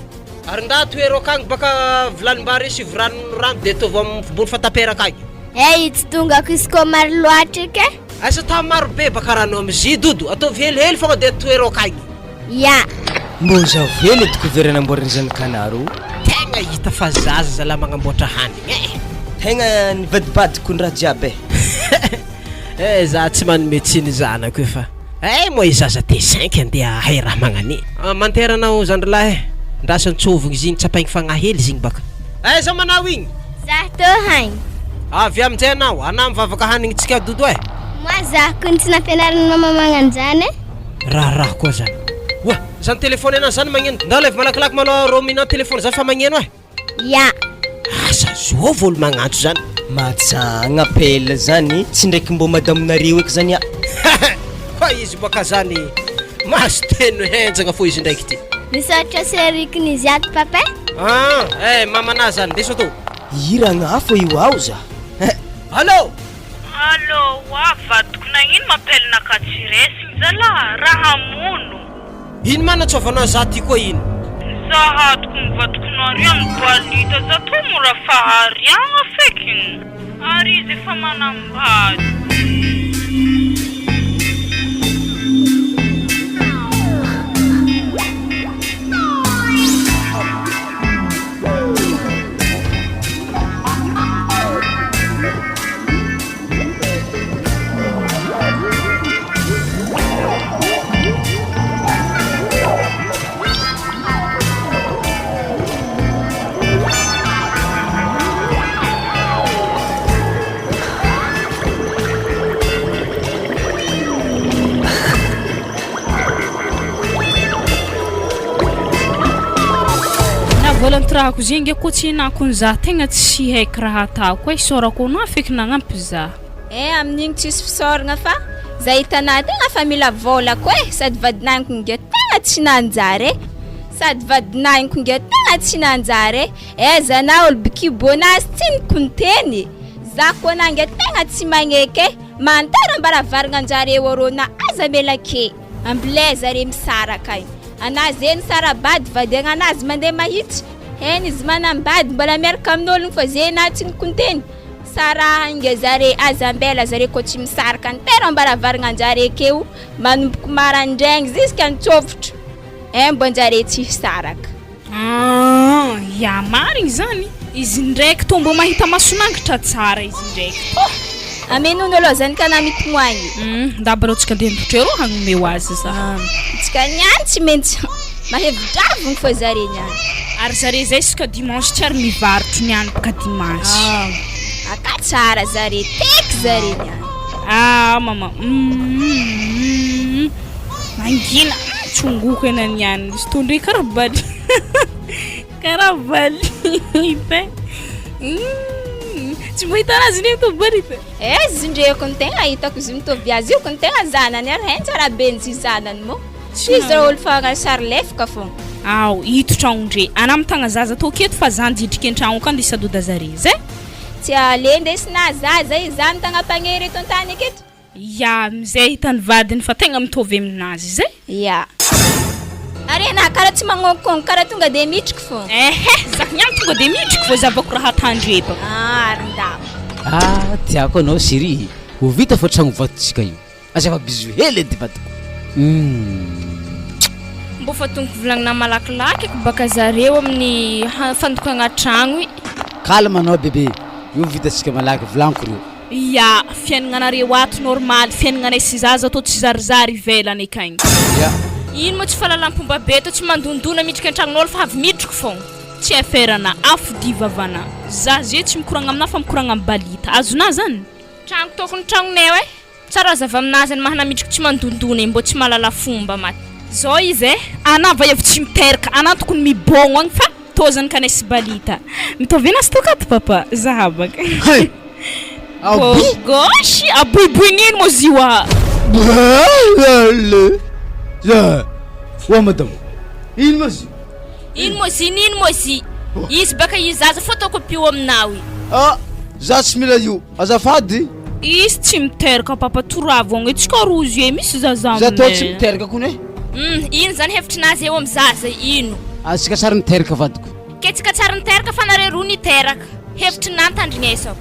ary nda toero akagny baka vilanimbary sy rano de tovy ambony fataperaka agny tsy tongako izy ko maro loatra ke asa ta maro be baka rano amzy dodo ataovy helihely fogna de toero akagny ya mbô zaho vely découvert namboariny zanakanaro tegna hita fa zaza zala magnamboatra hanigny tegna nivadibadiko ny raha jiaby za tsy manome tsiny zanako efa Moa izaza T5 andeha hay raha magnani. Manteranao zandrolahy ndrasa ntsovigny izy igny tsapaigny fagnahely izy igny baka. Aiza manao igny? Zah tô haigny. Avy amin'izay anao, anao mivavaka hanignintsika dodo e. Moa zah kony tsy nampianarin'ny mama magnano zany e. Raha koa zany. Wa, zany telefôny anao zany magneno. Ndao leva malakilaky malôha romina telefôny zany fa magneno e. Ya. Asa zao vôlo magnantso zany. Matsagna appel zany tsy ndraiky mbô madaminareo eky zany a. Fa izy baka zany maso teno henjagna fô izy ndraiky ty. Misaotra serikiny izy ato papa. Mamana zany ndeso tô. Iragna fô io ao za. Allô? Allô, vadiko nagnino mampelina katsiresigny zala raha mono. Ino manatsovanao za ty koa ino? Zahatiko mivadikonareo amin'ny balita za to mora fahariagna fekiny. Ary izy efa manambady. Volantrako zingy ko tsy nakon za tegna tsy haiko raha ataoko e sorako anao feky nagnampy za. Amin'igny tsisy fisaoragna fa za hitanao tegna fa mila volako e sady vadinahiko nge tegna tsy nanjary e sady vadinahiko nge tegna tsy nanjary e zanao olo bikibonazy tsy nikonteny za koa nange tegna tsy magneky e mantara mbaravaragna anjareo arona aza melake ambileza re misaraka iny anazy eny sarabady vadiagna anazy mandeha mahitsy eny izy manambady mbola miaraka amin'ologno fa zay na tsy nikonteny saraha inge zare azambela zare ko tsy misaraka ny tera mbaravaragna anjare akeo manomboko marandraigny ziska nitsôvotro mbo anjare tsy saraka. Ya marigny zany izy ndraiky tombo mahita masonangitra tsara izy ndraiky. Ameno aloha zany ka namity moagny. Ndabalo tsika ndeha nitrero hagnome ho azy za. Tsika niany tsy maintsy mahevitravogny fô zare niany. Ary zare zay iska dimanche tsy ary mivarotro niany baka dimanche. Aka tsara zare teky zare niany. Mama. Mangina tsongoko ena niany izy to ndray karabaly. Karabaly. Tsy mahita anazy ny to barita. Izy ndreko ny tegna hitako izy mitovy azy io ny tegna zanany ary hainy tsara be ny zanany mo. Izy olo fa sary lefaka fô. Ito tragno ndre ana mitagna zaza to keto fa zany didriky an-tragno ka ndisa doda zare zay. Tsy ale ndesina zaza izy mitagna mpagnery eto an-tany aketo. Ya, mizay hitany vadiny fa tegna mitovy aminazy zay. Ya. Ary na karaha tsy magnonkogno karaha tonga de mitriky fô. Zaka niany tonga de mitriky fô zavako raha tandreba. Rindava. Tiako anao chérie. Ho vita fa tragno vatontsika io. Aza fa bizo hely edy vadiko. Mbo fa tonga volagnina malakilaky baka zareo amin'ny fandokagna tragno i. Calme anao bébé. Io vitatsika malaky volaniko reo. Ya, fiaignanareo ato normal, fiaignanay sy zaza to tsy zarizary ivelany akagny. Ya. Ino mo tsy fahalalam-pomba be to tsy mandondona midriky an-tragnon'olo fa avy midriky fogna. Tsy aferana afo divavana. Za zay tsy mikoragna amina fa mikoragna amin'ny balita. Azona zany? Tragno tokony tragnonay e. Tsara zava aminazy ny mahana midriky tsy mandondona mbo tsy malala fomba maty. Zao izy ana va evo tsy miteraka, ana tokony mibogno agny fa tozany kanay sy balita. Mitovy anazy tokato papa, zahabaka. Gosh, abuibuinino mo ziwa. Wa madam. Ino mozi? Ino mozi? Izy baka izaza photocopie aminawy. Za tsy mila io. Azafady. Izy tsy miteraka papa toravogna itsika rozy misy zaza. Za to tsy miteraka kone. Ino zany hevitrinazy eo amzaza ino? Asika tsara niteraka vadiko. Ketsika tsara niteraka fa nare roa niteraka. Hevitrinany tandrignesako.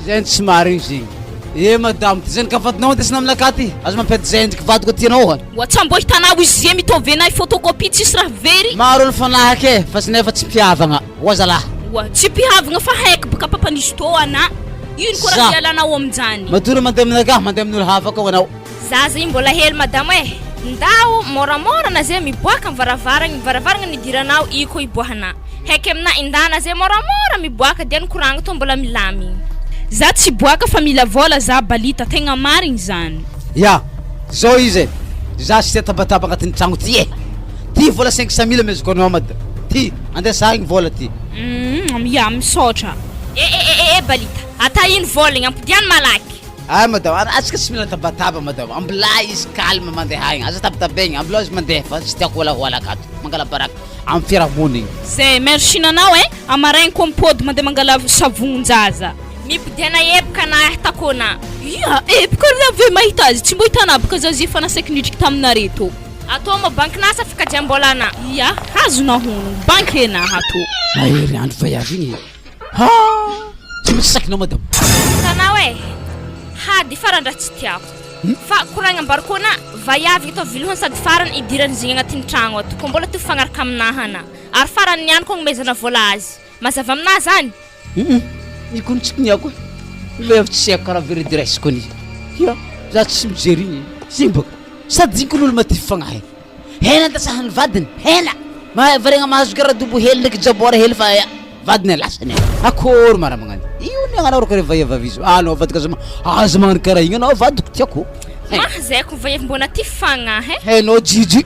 Zay tsy marigny zay. Madame, ty zany ka vadinao desina aminakaty. Azo mampety zay ndriky vadiko tianao. Watsambo hitanao izy zay mitovy anay photocopie tsisy raha very. Maro olo fanahy ke, fa sy nefa tsy mpihavagna. Wazala. Tsy mpihavagna fa haiko baka papanisy to ana. Ino ko raha ialanao amin'izany. Matory mandeha aminakah, mandeha amin'olo hafa koa anao. zaza io mbola hely madamo e ndao moramora na zay miboaka mivaravaragna nidiranao iko iboahana heky amina indana zay moramora miboaka dia nikoragna to mbola milamy za tsy boaka fa mila vola za balita tegna marigny zany ya zao izy za sy tabataba agnatin'ny tragno ty ty vola 500 000 mezoko anao madamo ty andesagny vola ty ya misotra balita ata ino vola igny ampidiany malaky madamo atsika tsy mila tabataba madamo ambila izy calme mandeha igny aza tabatabegny ambila izy mandeha fa tsy tiako wala akato mangala baraka amin'ny fiarahamonina igny zay merci nanao amaraigny kompody mandeha mangala savon-jaza mipidiana epaka na takona ya epaka ravy mahita azy tsy mbo hitana baka zazy efa nasaiky nidriky taminareto atao ma bankinasa afaka diambolana ya hazona hono banky ena hato ahery andro vaiavy igny tsy maintsy sakinao madamo tanao hady farandra tsy tiako fa koragna ambarikona vaiavy ito vilohany sady farany idirany zegny agnatin'ny tragno ato ko mbola tifagnaraka aminahana ary farany niany ko nomezana vola azy mazava amina zany ikontsikinyako vaiavy tsy haiko karaha verediraisiko ya za tsy mijery igny zegny baka sady zinkon'olo maty fagnahy hena antasahany vadiny hena varagna mahazo karaha dobo hely ndraiky jabora hely fa vadiny lasany akory mara magnany io ny agnanao raka vaiavavizo anao vadika aza magnano karaha igny anao vadiko tiako zaiko vaiavy mbona ty fagnahy hainao jiji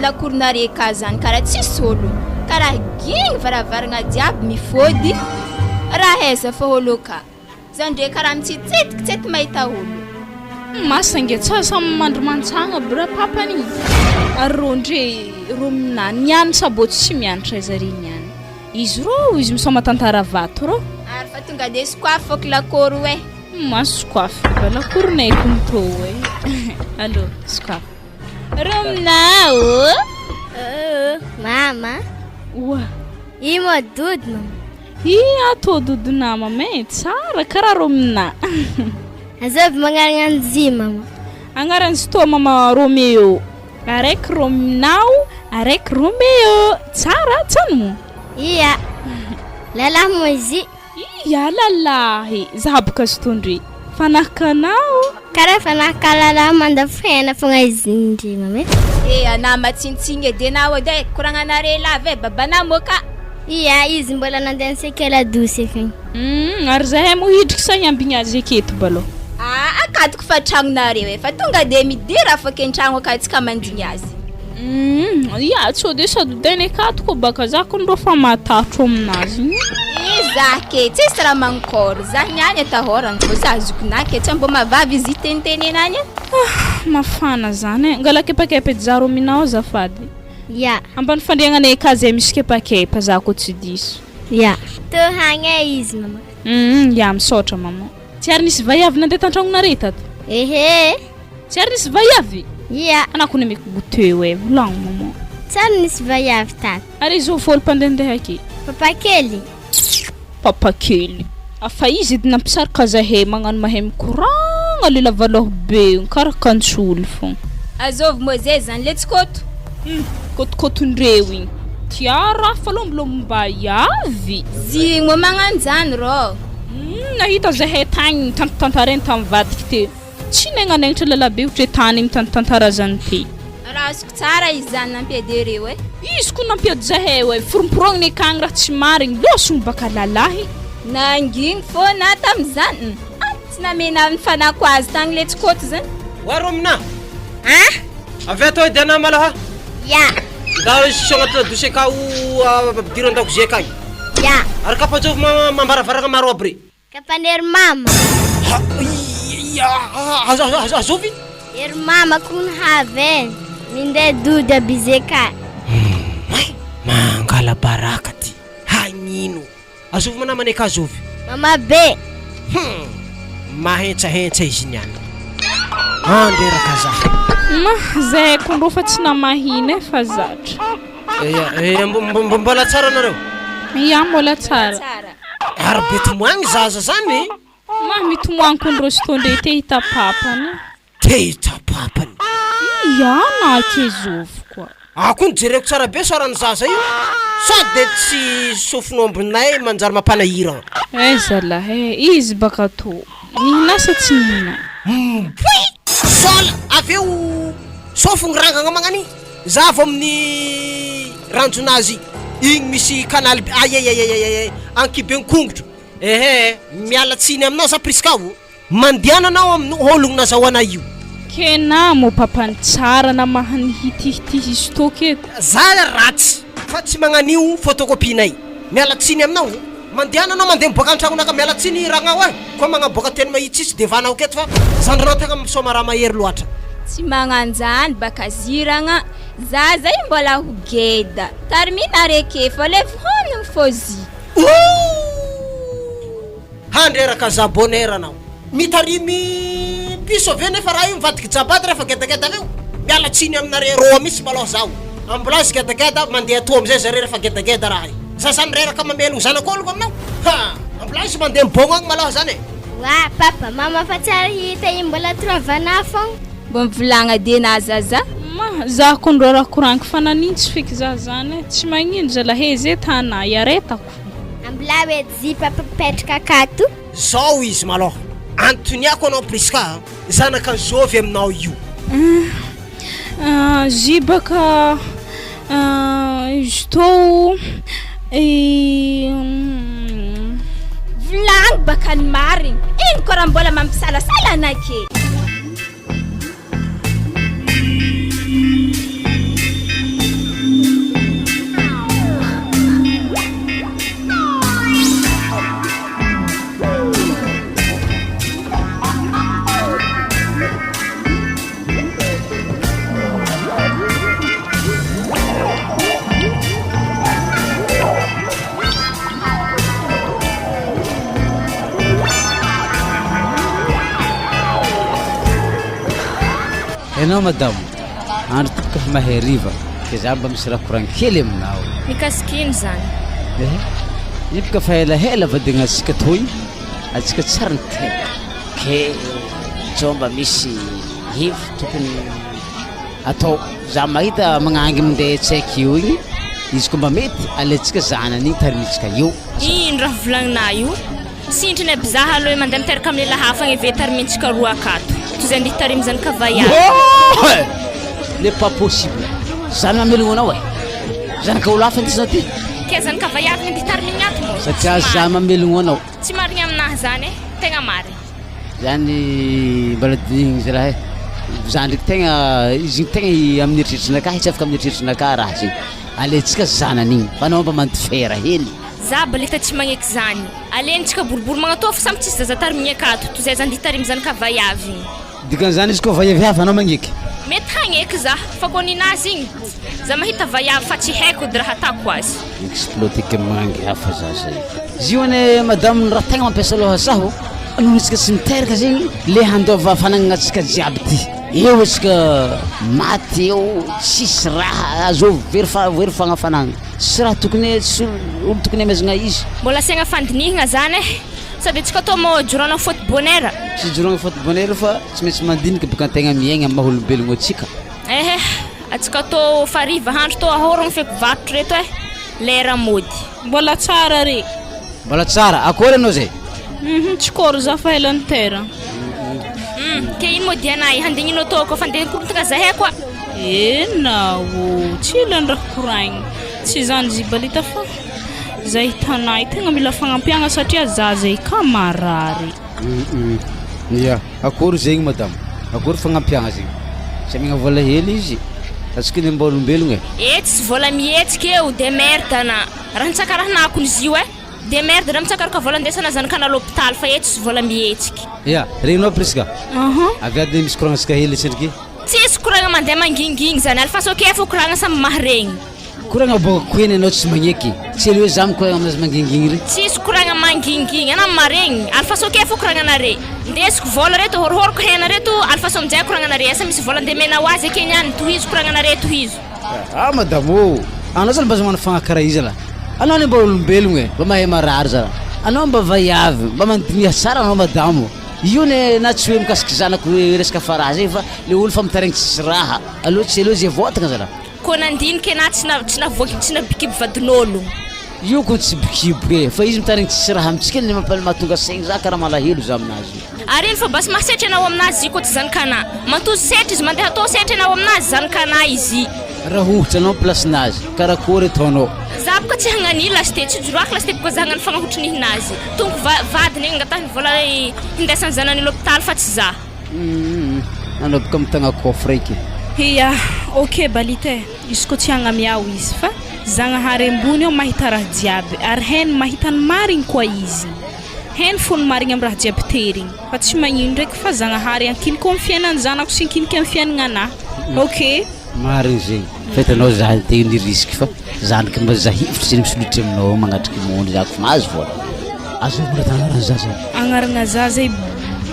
lakoronare ka zany karaha tsisy olo karaha giny varavaragna jiaby mifody raha eza fa olo ka zany ndre karaha mitsitsitiky tsy mahita olo masange tsara samy mandro mantsagna bra papany ary rondre romina niany sabotsy tsy mianatra zare niany izy ro izy misoma tantara vato ro ary fa tonga de sokoafy fôko lakoro masokoafy balakoronay konto allo sokoafy Romnao mama wa imo dudno ato dudna mama tsara karaha romna azab mangaragna zy mama angarany sto mama Romeo araiky Romnao araiky Romeo tsara tsano iya lalahy mo izy iya lalahy zabaka stondry fanakanao karaha fanaka lalahy mandafena fogna izy ndry mama ana matsinitsiny edy anao edy koragnanare lavy babana moka iya izy mbola nandeha sekela dosy akagny ary zahay mohidriky sa hiambigny azy aketo balo akatoko fa tragnonareo fa tonga de midira afaka an-tragno akatsika mandigny azy ya tsy de sady deny akatoko baka za kondro fa matatro aminazy za ke tsisy raha mankôry za niany atahorany fô za zokonake tsy mbo mavavy izy tentenenany mafana zany ngala kepakepa za Rominao zafady ya ambany fandriagnanay ka zay misy kepakepa za ko tsy diso ya to hagna izy mama ya misotra mama tsy ary nisy vaiavy nandeha tantragnonare tato tsy ary nisy vaiavy ya anako nemeko goteo volagno mama tsara nisy vaiavy tato ary izy fôlo mpandendeha aky papa kely afa izy edy nampisarika zahay magnano mahay mikoragna le lavaloho be karaha kantsolo fô azovy mo zay zany le tsikoto kotokotondreo igny tiara falombolomba yavy zigny mo magnano zany ro nahita zahay tagny mitantareny tamin'ny vadiky te tsy nagnanagnitra lalabe ohatra tany mitantantara zany te raha azoko tsara izy zany nampiadereo izy ko nampiady zahay forimporogny akagny raha tsy marigny losony baka lalahy nangigny fô na tam'izany tsy namena mifanako azy tagny le tsikoto zany wa Romina avy atao edy anao malaha ya da izy agnaty dosy akao abidiro an-dakozia akagny ya ary kapatsovy mambaravaragna maro aby re kapanery mama azovy ery mama kun have minde duda bizeka mangala baraka ty hagnino azovy manamane ka azovy mama be mahetsahentsa izy niany anderaka zaho zay kondro fa tsy namahina fa zatra mbola tsara nareo ya mbola tsara ary be tomoagny zaza zany mitomoagny kondro sy tonde te hita papany ya na ke zovy koa ako ny jereko tsara be sarany zaza io sady tsy sofinao ambinay manjary mampanahira zalahy izy baka to nihinasa tsy nihina sola aveo sofiny rangagna magnany za vo amin'ny ranjonazy igny misy kanaly ankibengkongotro miala tsiny aminao za priskavo mandiananao amin'ny ologno nazahoana io kena mo papany tsara na mahany hitihitihy stock eto za ratsy fa tsy magnanio photocopie-nay miala tsiny aminao mandiananao mandeha miboaka antragnonaka miala tsiny ragnao koa magnaboaka teny mahitsitsy devanao keto fa zandranao tegna misoma raha mahery loatra tsy magnanjany baka ziragna za zay mbola ho geda tarmina reke fa le vonigny fozy handreraka za bonheur anao mitarimy piso aveo nefa raha io mivadiky jabady rehefa gedageda aveo miala tsiny aminare roa misy maloha zaho ambulance gedageda mandeha to amizay zare rehefa gedageda raha io sasany reraka mamelogno zanak'oloko aminao ambulance mandeha mibogno agny maloha zany wa papa mama fa tsara hita io mbola trovana fogna mbo mivolagna dena zaza za kondro raha koranky fananintsy feky za zany tsy magnino zalahy zay tana yaretako ambla hoe zy papa petraka akato zao izy maloha antoniako anao priska zanaka zovy aminao io zy baka izy tô volagny baka ny marigny ino koa raha mbola mampisalasala anake Enao madamo andro toka fa maheriva ke za mba misy raha koragny kely aminao mikasikiny zany ipika fa helahela vadigna atsika toy atsika tsara ny tena ke zao mba misy hevy tokony atao za mahita magnangy mindeha tsaiky io igny izy ko mba mety alentsika zanany tarimitsika io ino raha volagninay io sintriny bizaha aloha mandeha miteraka amin'ny lahafagna eve tarimintsika roa akato toy andeha tarimy zany kavaya n'est pas possible zany mamelogno anao zanaka olo hafa ntisanao ty ke zany kavayavy andeha tariminy ato mo satria za mamelogno anao tsy marigny aminahy zany tegna marigny zany mbola dinigny zalahy za ndraiky tegna izy tegna amin'ny eritreritrinakahy tsy afaka amin'ny eritreritrinakahy raha zegny alentsika zanan'igny fa anao mba mantifera hely za balita tsy magneky zany alentsika boribory magnatao fa samy tsisy zaza tarimy akato toy zay zany ditarimy zany kavayavy dikan'izany izy koa vayavy hafa anao magneky mety hagneky za fa koa ninazy igny za mahita vayavy fa tsy haiko dy raha atako azy exploiteke mangy hafa za zay izy io ane madame raha tegna mampiasa loha saho noho itsika tsy miteraka zegny le handova fanagnanatsika jiaby ty eo atsika maty eo tsisy raha azo very fagnafanagna tsy raha tokony olo tokony amezagna izy mbola asiagna fandinihagna zany sady atsika atao mo jorana faute bonheur tsy jorana faute bonheur fa tsy maintsy mandinika baka antegna miaigna amin'ny maha-olombelogno atsika atsika atao fariva handro tao ahoragna feky vatotro reto lera mody mbola tsara re mbola tsara akory anao zay tsy kory za fa helany tera ke ino mody anay handegninao tao koa fa andeha korotaka zahay koa nao tsy ilany raha koraigny tsy zany zibalita fa zay hitanay tegna mila fagnampiagna satria za zay ka marary ia akory zegny madame akory fagnampiagna zegny tsy amigna vola hely izy atsika ny mba olombelogno tsy vola mihetsika eo de merde na raha nitsaka raha nakony izy io de merde raha mitsaka raka vola andesana zanakana l'hôpital fa tsy vola mihetsika ia regninao presque aviady misy koragna atsika hely tsendriky tsisy koragna mandeha mangingigny zany alfa soke fo koragna samy maharegny koragna boka koeny anao tsy magneky tsy elo hoe za mikoragna aminazy mangingigny re tsisy koragna mangingigny ana maregny alfaso ke fo koragna nare ndesiko vola reto horihoriko hena reto alfaso amizay koragna nare asa misy vola nde mena hoazy ake niany tohizo koragna nare tohizo madamo anao zany mba za manafagna karaha izy la anao ni mba olombelogno e mba mahay marary zara anao mba vaiavy mba mandinia sara anao madamo io ne na tsy hoe mikasiky zanako hoe resaka faraha zay fa le olo fa mitaregny tsisy raha aloha tsy aloha zay votagna zara ko nandiniky na tsy navoaky tsy nabikiby vadin'olo io ko tsy bikiby e fa izy mitaregny tsisy raha amitsika le mahatonga saigny za karaha malahelo za aminazy ary iny fa basy mahasetry anao aminazy ko tsy zanakana mantozy setry izy mandeha atao setry anao aminazy zanakana izy raha ohatra anao plasinazy karakory ataonao za boka tsy hagnany lasy te tsy joroako lasy te boka za hagnany fagnahotrinihynazy tongo vadiny igny ngatany vola hindesany zanany l'hôpital fa tsy za anao boka mitagna coffre eky iya ok balite izy ko tsy hagnamiao izy fa zagnahary ambony ao mahita raha jiaby ary hainy mahitany marigny koa izy hainy fony marigny amin'ny raha jiaby terigny fa tsy magnino ndraiky fa zagnahary ankiniko amin'ny fiainany zanako sy ankiniko amin'ny fiaignanahy ok marigny zegny faitanao za te ny risky fa zanaky mba za hivitry zay misolitry aminao magnatriky monde za ko mahazo vola azo mbola tanarana za zay agnarana za zay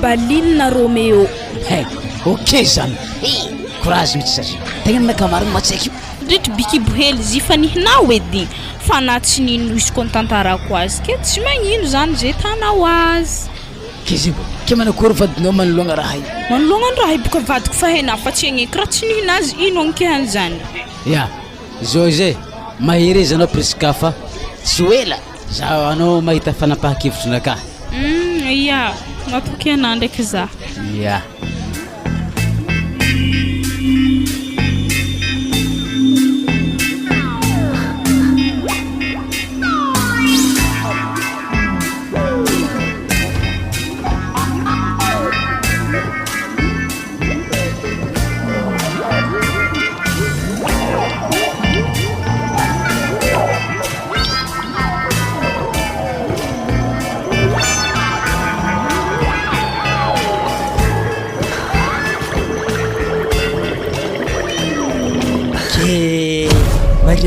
Balina Romeo hey ok zany courage mihitsy sasa tegna nakamarigny matsaiky dritry bikibo hely zifanihinao edy fa na tsy nino izy ko tantarako azy ke tsy magnino zany zay tanao azy kezimbo ke manakory vadinao manologna raha io manologna raha io boka vadiko fa hena fa tsy agneky raha tsy nihinazy ino ankehany zany ya zao zay mahery izy anao presque fa tsy hoela za anao mahita fanapahan-kevitry naka ya natoky anah ndraiky za ya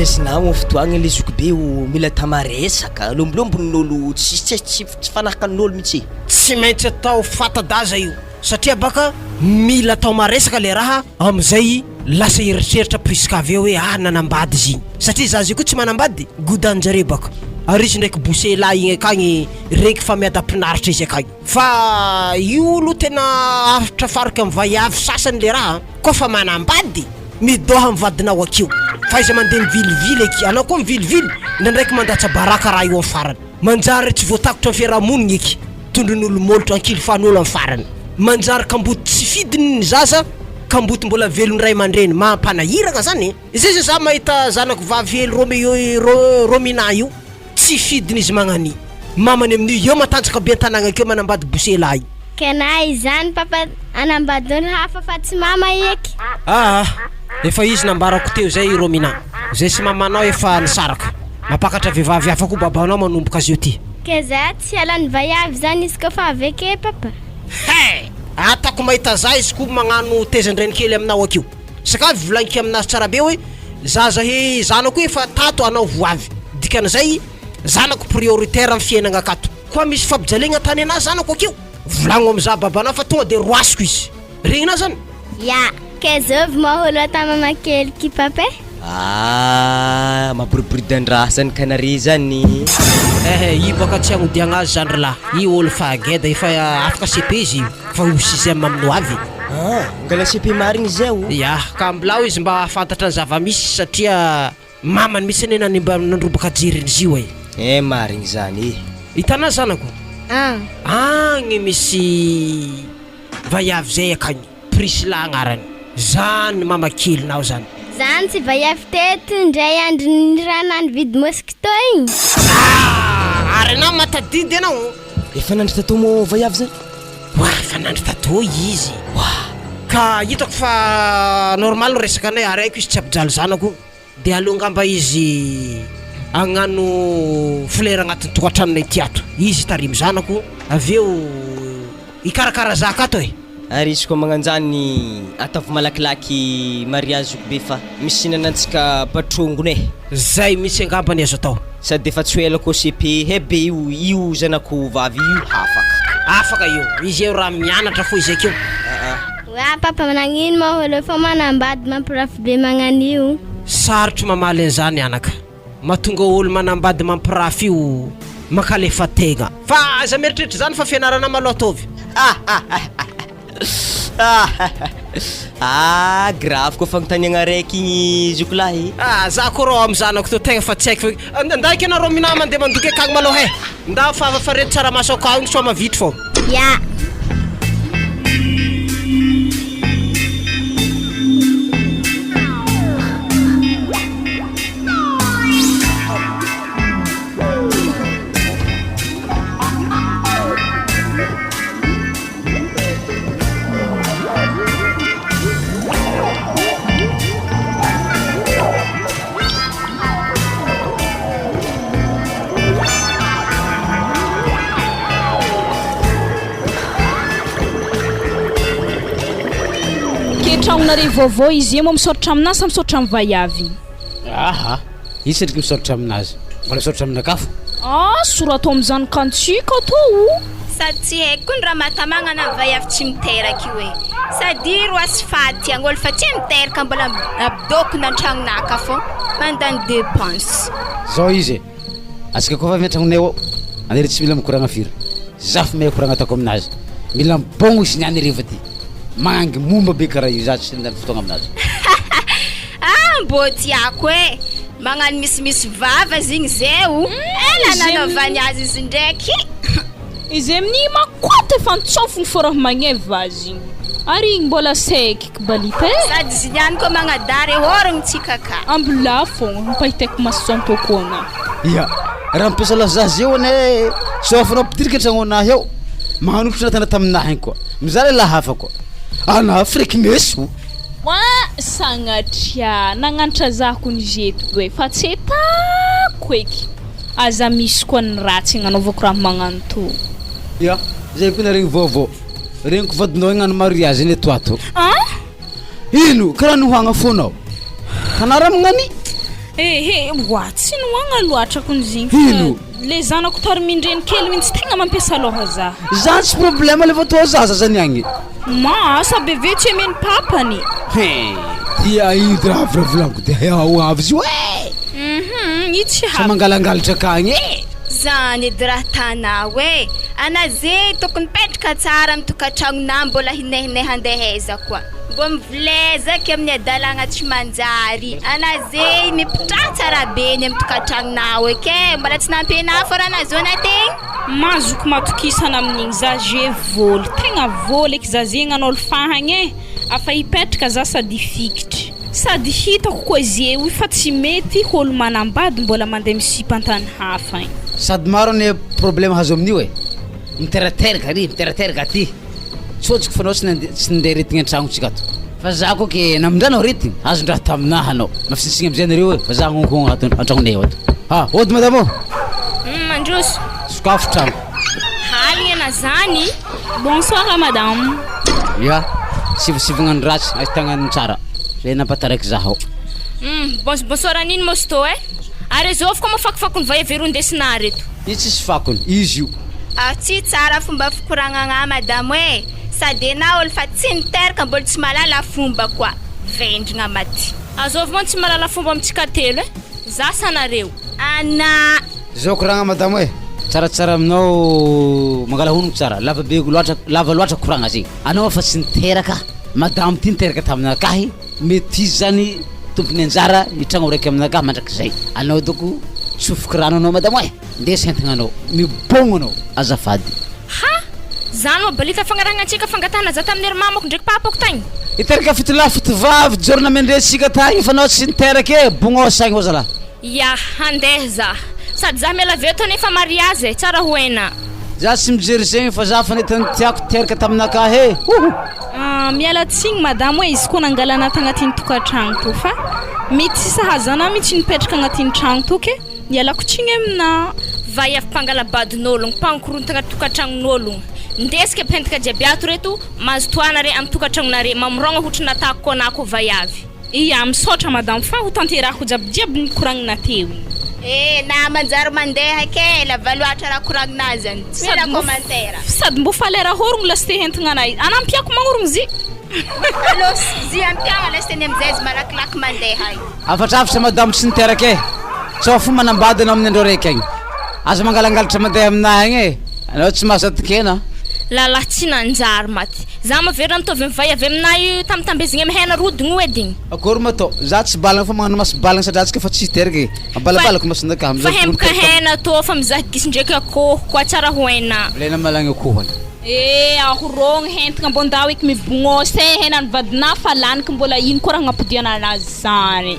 Maresinao fotoagna le zokibe mila tamaresaka lombolombonin'olo tsy fanahaka n'olo mihitsy tsy maintsy atao fatadaza io satria baka mila atao maresaka le raha amizay lasa eritreritra priska avy eo hoe nanambady izy igny satria za zay koa tsy manambady godanjare baka ary izy ndraiky bosela igny akagny reky fa miadampinaritra izy akagny fa io olo tena afatra faraka mivaiavy sasany le raha koa fa manambady midoha mivadinao akio fa izy mandeha mivilivily eky anao koa mivilivily ndraiky mandatsa baraka raha io amin'ny farany manjary tsy voatakotra amin'ny fiarahamonigny eky tondron'olo molotro ankilifan'olo amin'ny farany manjary kamboty tsy fidiny zaza kamboty mbola velony ray aman-dreny mampanahiragna zany izay zay za mahita zanako vavely Romina io tsy fidiny izy magnany mamany amin'io eo matanjaka be an-tanagna akeo manambady bosela io Kena izany papa anambadony hafa fa tsy mama eky efa izy nambarako teo zay Romina zay sy mamanao efa nisaraka mapakatra vehivavy hafa koa babanao manomboka azy io ty ke za tsy alany vaiavy zany izy kofa aveke papa atako mahita za izy koa magnano tezandreny kely aminao akio sakavy volagniko aminazy tsara be hoe zaza he zanako efa tato anao voavy dikan'izay zanako prioritaire amin'ny fiainagna akato koa misy fampijalegna tany anazy zanako akio volagno amza babanao fa tonga de roasiko izy regnina zany ya ke zovy maholo ata mama kely ki papa maboriboridan-draha zany kanare zany i baka tsy agnodiagna azy zany ralahy i olo fa ageda efa afaka CP izy fa osy izy mamino avy ngala CP marigny zay ya ka mbilao izy mba fantatra ny zava-misy satria mamany misy nenany mba nandrobaka jeriny io marigny zany hitanao zanako agny misy vaiavy zay akagny Priscilla agnarany zany mama kelinao zany zany tsy vaiavy teto ndray andro niranany vidy mosquito igny ary anao matadidy anao efa nandry tatô mo vaiavy zany efa nandry tatô izy ka hitako fa normal resaka anay araiko izy tsy ampijaly zanako de alongamba izy agnano fleur agnatin'ny tokantranonay tiato izy tarimy zanako aveo ikarakara zaka ato ary izy koa magnanjany ataovy malakilaky mariage be fa misy nanantsika patrongone zay misy angambany azo atao sady efa tsy ela koa CP hebe io zanako vavy io afaka io izy eo raha mianatra fo izy akeo Wa papa manangino maholo fa manambady mampirafy be magnanio sarotry mamaly an'izany anaka mahatonga olo manambady mampirafy io makalefa tegna fa aza mieritreritra zany fa fianarana maloha ataovy grave koa fagnotaniagna raiky igny zokolahy za koa rô amy zanako to tegna fa tsy haiko ndaiky anarô mina mandeha mandoky akagny maloha he nda fa farety tsaramaso akao igny soa mavitry fô ya Tragnonare vovô izy emo misoratra aminazy sa misoratra amin'ny vaiavy aha izy satriky misoratra aminazy mbola misoratra aminakafo sorato amin'izany kantsika to sady tsy haiko ny raha mahatamanana ny vaiavy tsy miteraka io e sady roasy faty angolo fa tsy miteraka mbola abidokona an-tragnonaka fô mandany dépense zao izy asika koa fa miantragnonay ao anery tsy mila mikoragna firy zafy may koragna ataoko aminazy mila mibogno izy niany rehefa ty mangy momba be karaha io za tsy ndany fotoagna aminazy mbô tiako e magnano misimisy vava zigny zeo ela nanaovany azy izy ndraiky izy amin'ny makoty efa nitsofony fô raha magneva azy igny ary igny mbola saiky kibalita e sady izy niany koa magnadary horogny tsika ka ambola fogna mipahitako masontokona ia raha mampiasa lazazy eo ane soafanao pidirika an-tragno anahy eo magnanopotra natana taminahy igny koa mizaly la hafa koa ana freky meso wa sagnatria nagnanatra zako ny jeto doe fa tsy etako eky aza misy koa ny ratsy gnanaovako raha magnano to ia zay koa na regny vaovao regniko vadinao ignano mariage iny eto ato ino karaha nohoagna fonao kanara magnany wa tsy noagna loatra ko nizigny ino le zanako tarimindreny kely mintsy tegna mampiasa loha za zany tsy problème le vatao zaza zany agny asa bebe tsy ameny papany tia idy raha volavolako de ao avy izy i tsy sa mangalangalatra akagny zany edy raha tanao e ana zay tokony petraka tsara amy tokantragnona mbola hinaihinay handeheza koa mbo mivilezaky amin'ny adalagna tsy manjary ana zay mipitraha tsara be ny amy tokantragnonao eke mbola tsy nampena fô raha nazona tegna mazoko matokisana amin'igny za je voly tegna voly eky za zegny anao lfahagny e afa hipetraka za sady fikitry sady hitako koa zeo fa tsy mety olo manambady mbola mandeha misipantany hafa igny sady maro ny problème hazo amin'io e miterateraka ry miterateraka ty tsotsiko fanao tsy nandeha retigny an-tragnotsika ato fa za koa ke namindranao retigny azondraha taminahy anao mafisisigny amizay nareo e fa za gnonkoagna an-tragnonay ao ato ody madame o mandroso sokafo tragno haligny ana zany bonsoir madame ia sivasivagna ny ratsy ahitagnany tsara zay nampataraiky zaho bonsoir aniny mosto e ary zao koa mafakofako ny vaiavy ndesinary eto io tsisy fakony izy io tsy tsara fomba fikoragnana madame e sady na olo fa tsy niteraka mbola tsy malala fomba koa vendrigna maty azovy moa tsy malala fomba amitsika telo e za sanareo ana zao koragna madame e tsaratsara aminao mangala honogno tsara lava loatra koragna zegny anao fa tsy niteraka madame ty niteraka taminakahy mety izy zany tompony anjara hitragno raiky aminakahy mandrakizay anao doko tsofoky rano anao madame e ndesa entagnanao mibogno anao azafady zany mabalita fagnarahagna antsika fangatana za tamin'ny ery mamako ndraiky papako tagny iteraka fitolahy fotovavy jorona mendresika tagny fa anao tsy niteraka e bogno saigny ho zala ya handeha za sady za miala veto nefa mariage e tsara hoena za tsy mijery zegny fa za fa netany tiako teraka taminakahy e miala tsigny madame hoe izy koa nangala anaty agnatin'ny tokantragno to fa mety sisa hazana mihitsy nipetraka agnatin'ny tragno to ke nialako tsigny amina vai avy mpangalabadin'ologno mpankorontagna tokantragnon'ologno ndesika pentaka jiaby ato reto mahazo toanare amin'ny tokantragnonare mamorogna ohatra natako anako vai avy iya misaotra madame fa ho tanterako jiabijiaby nikoragnina teo na manjary mandeha ke la valoatra raha koragninazy zany tsy mila commentaire sady mbo falera horogno lasite hentinanay anampiako magnorogno zy allo zy ampiagna lasiteny amizay zy malakilaky mandeha afatrafitra madame tsy niteraka sao fo manambadina amin'ny andro raiky agny azo mangalangalatra mandeha aminahy agny anao tsy mahazatikena lalahy tsy nanjary maty za maverina nitovy mivay avy aminay tamtambezigny amy hena rodigny oedigny akory matao za tsy balagna fa magnano masy balagna satria tsika fa tsy teraka ambalabalako masindaka fa hembaka hena tô fa mizaha gisy ndraiky akoho koa tsara hoena lena malagny akoho ahorogny hentigna mbondao eky mibognosy henany vadina fa laniky mbola ino koa raha agnapodiana anazy zany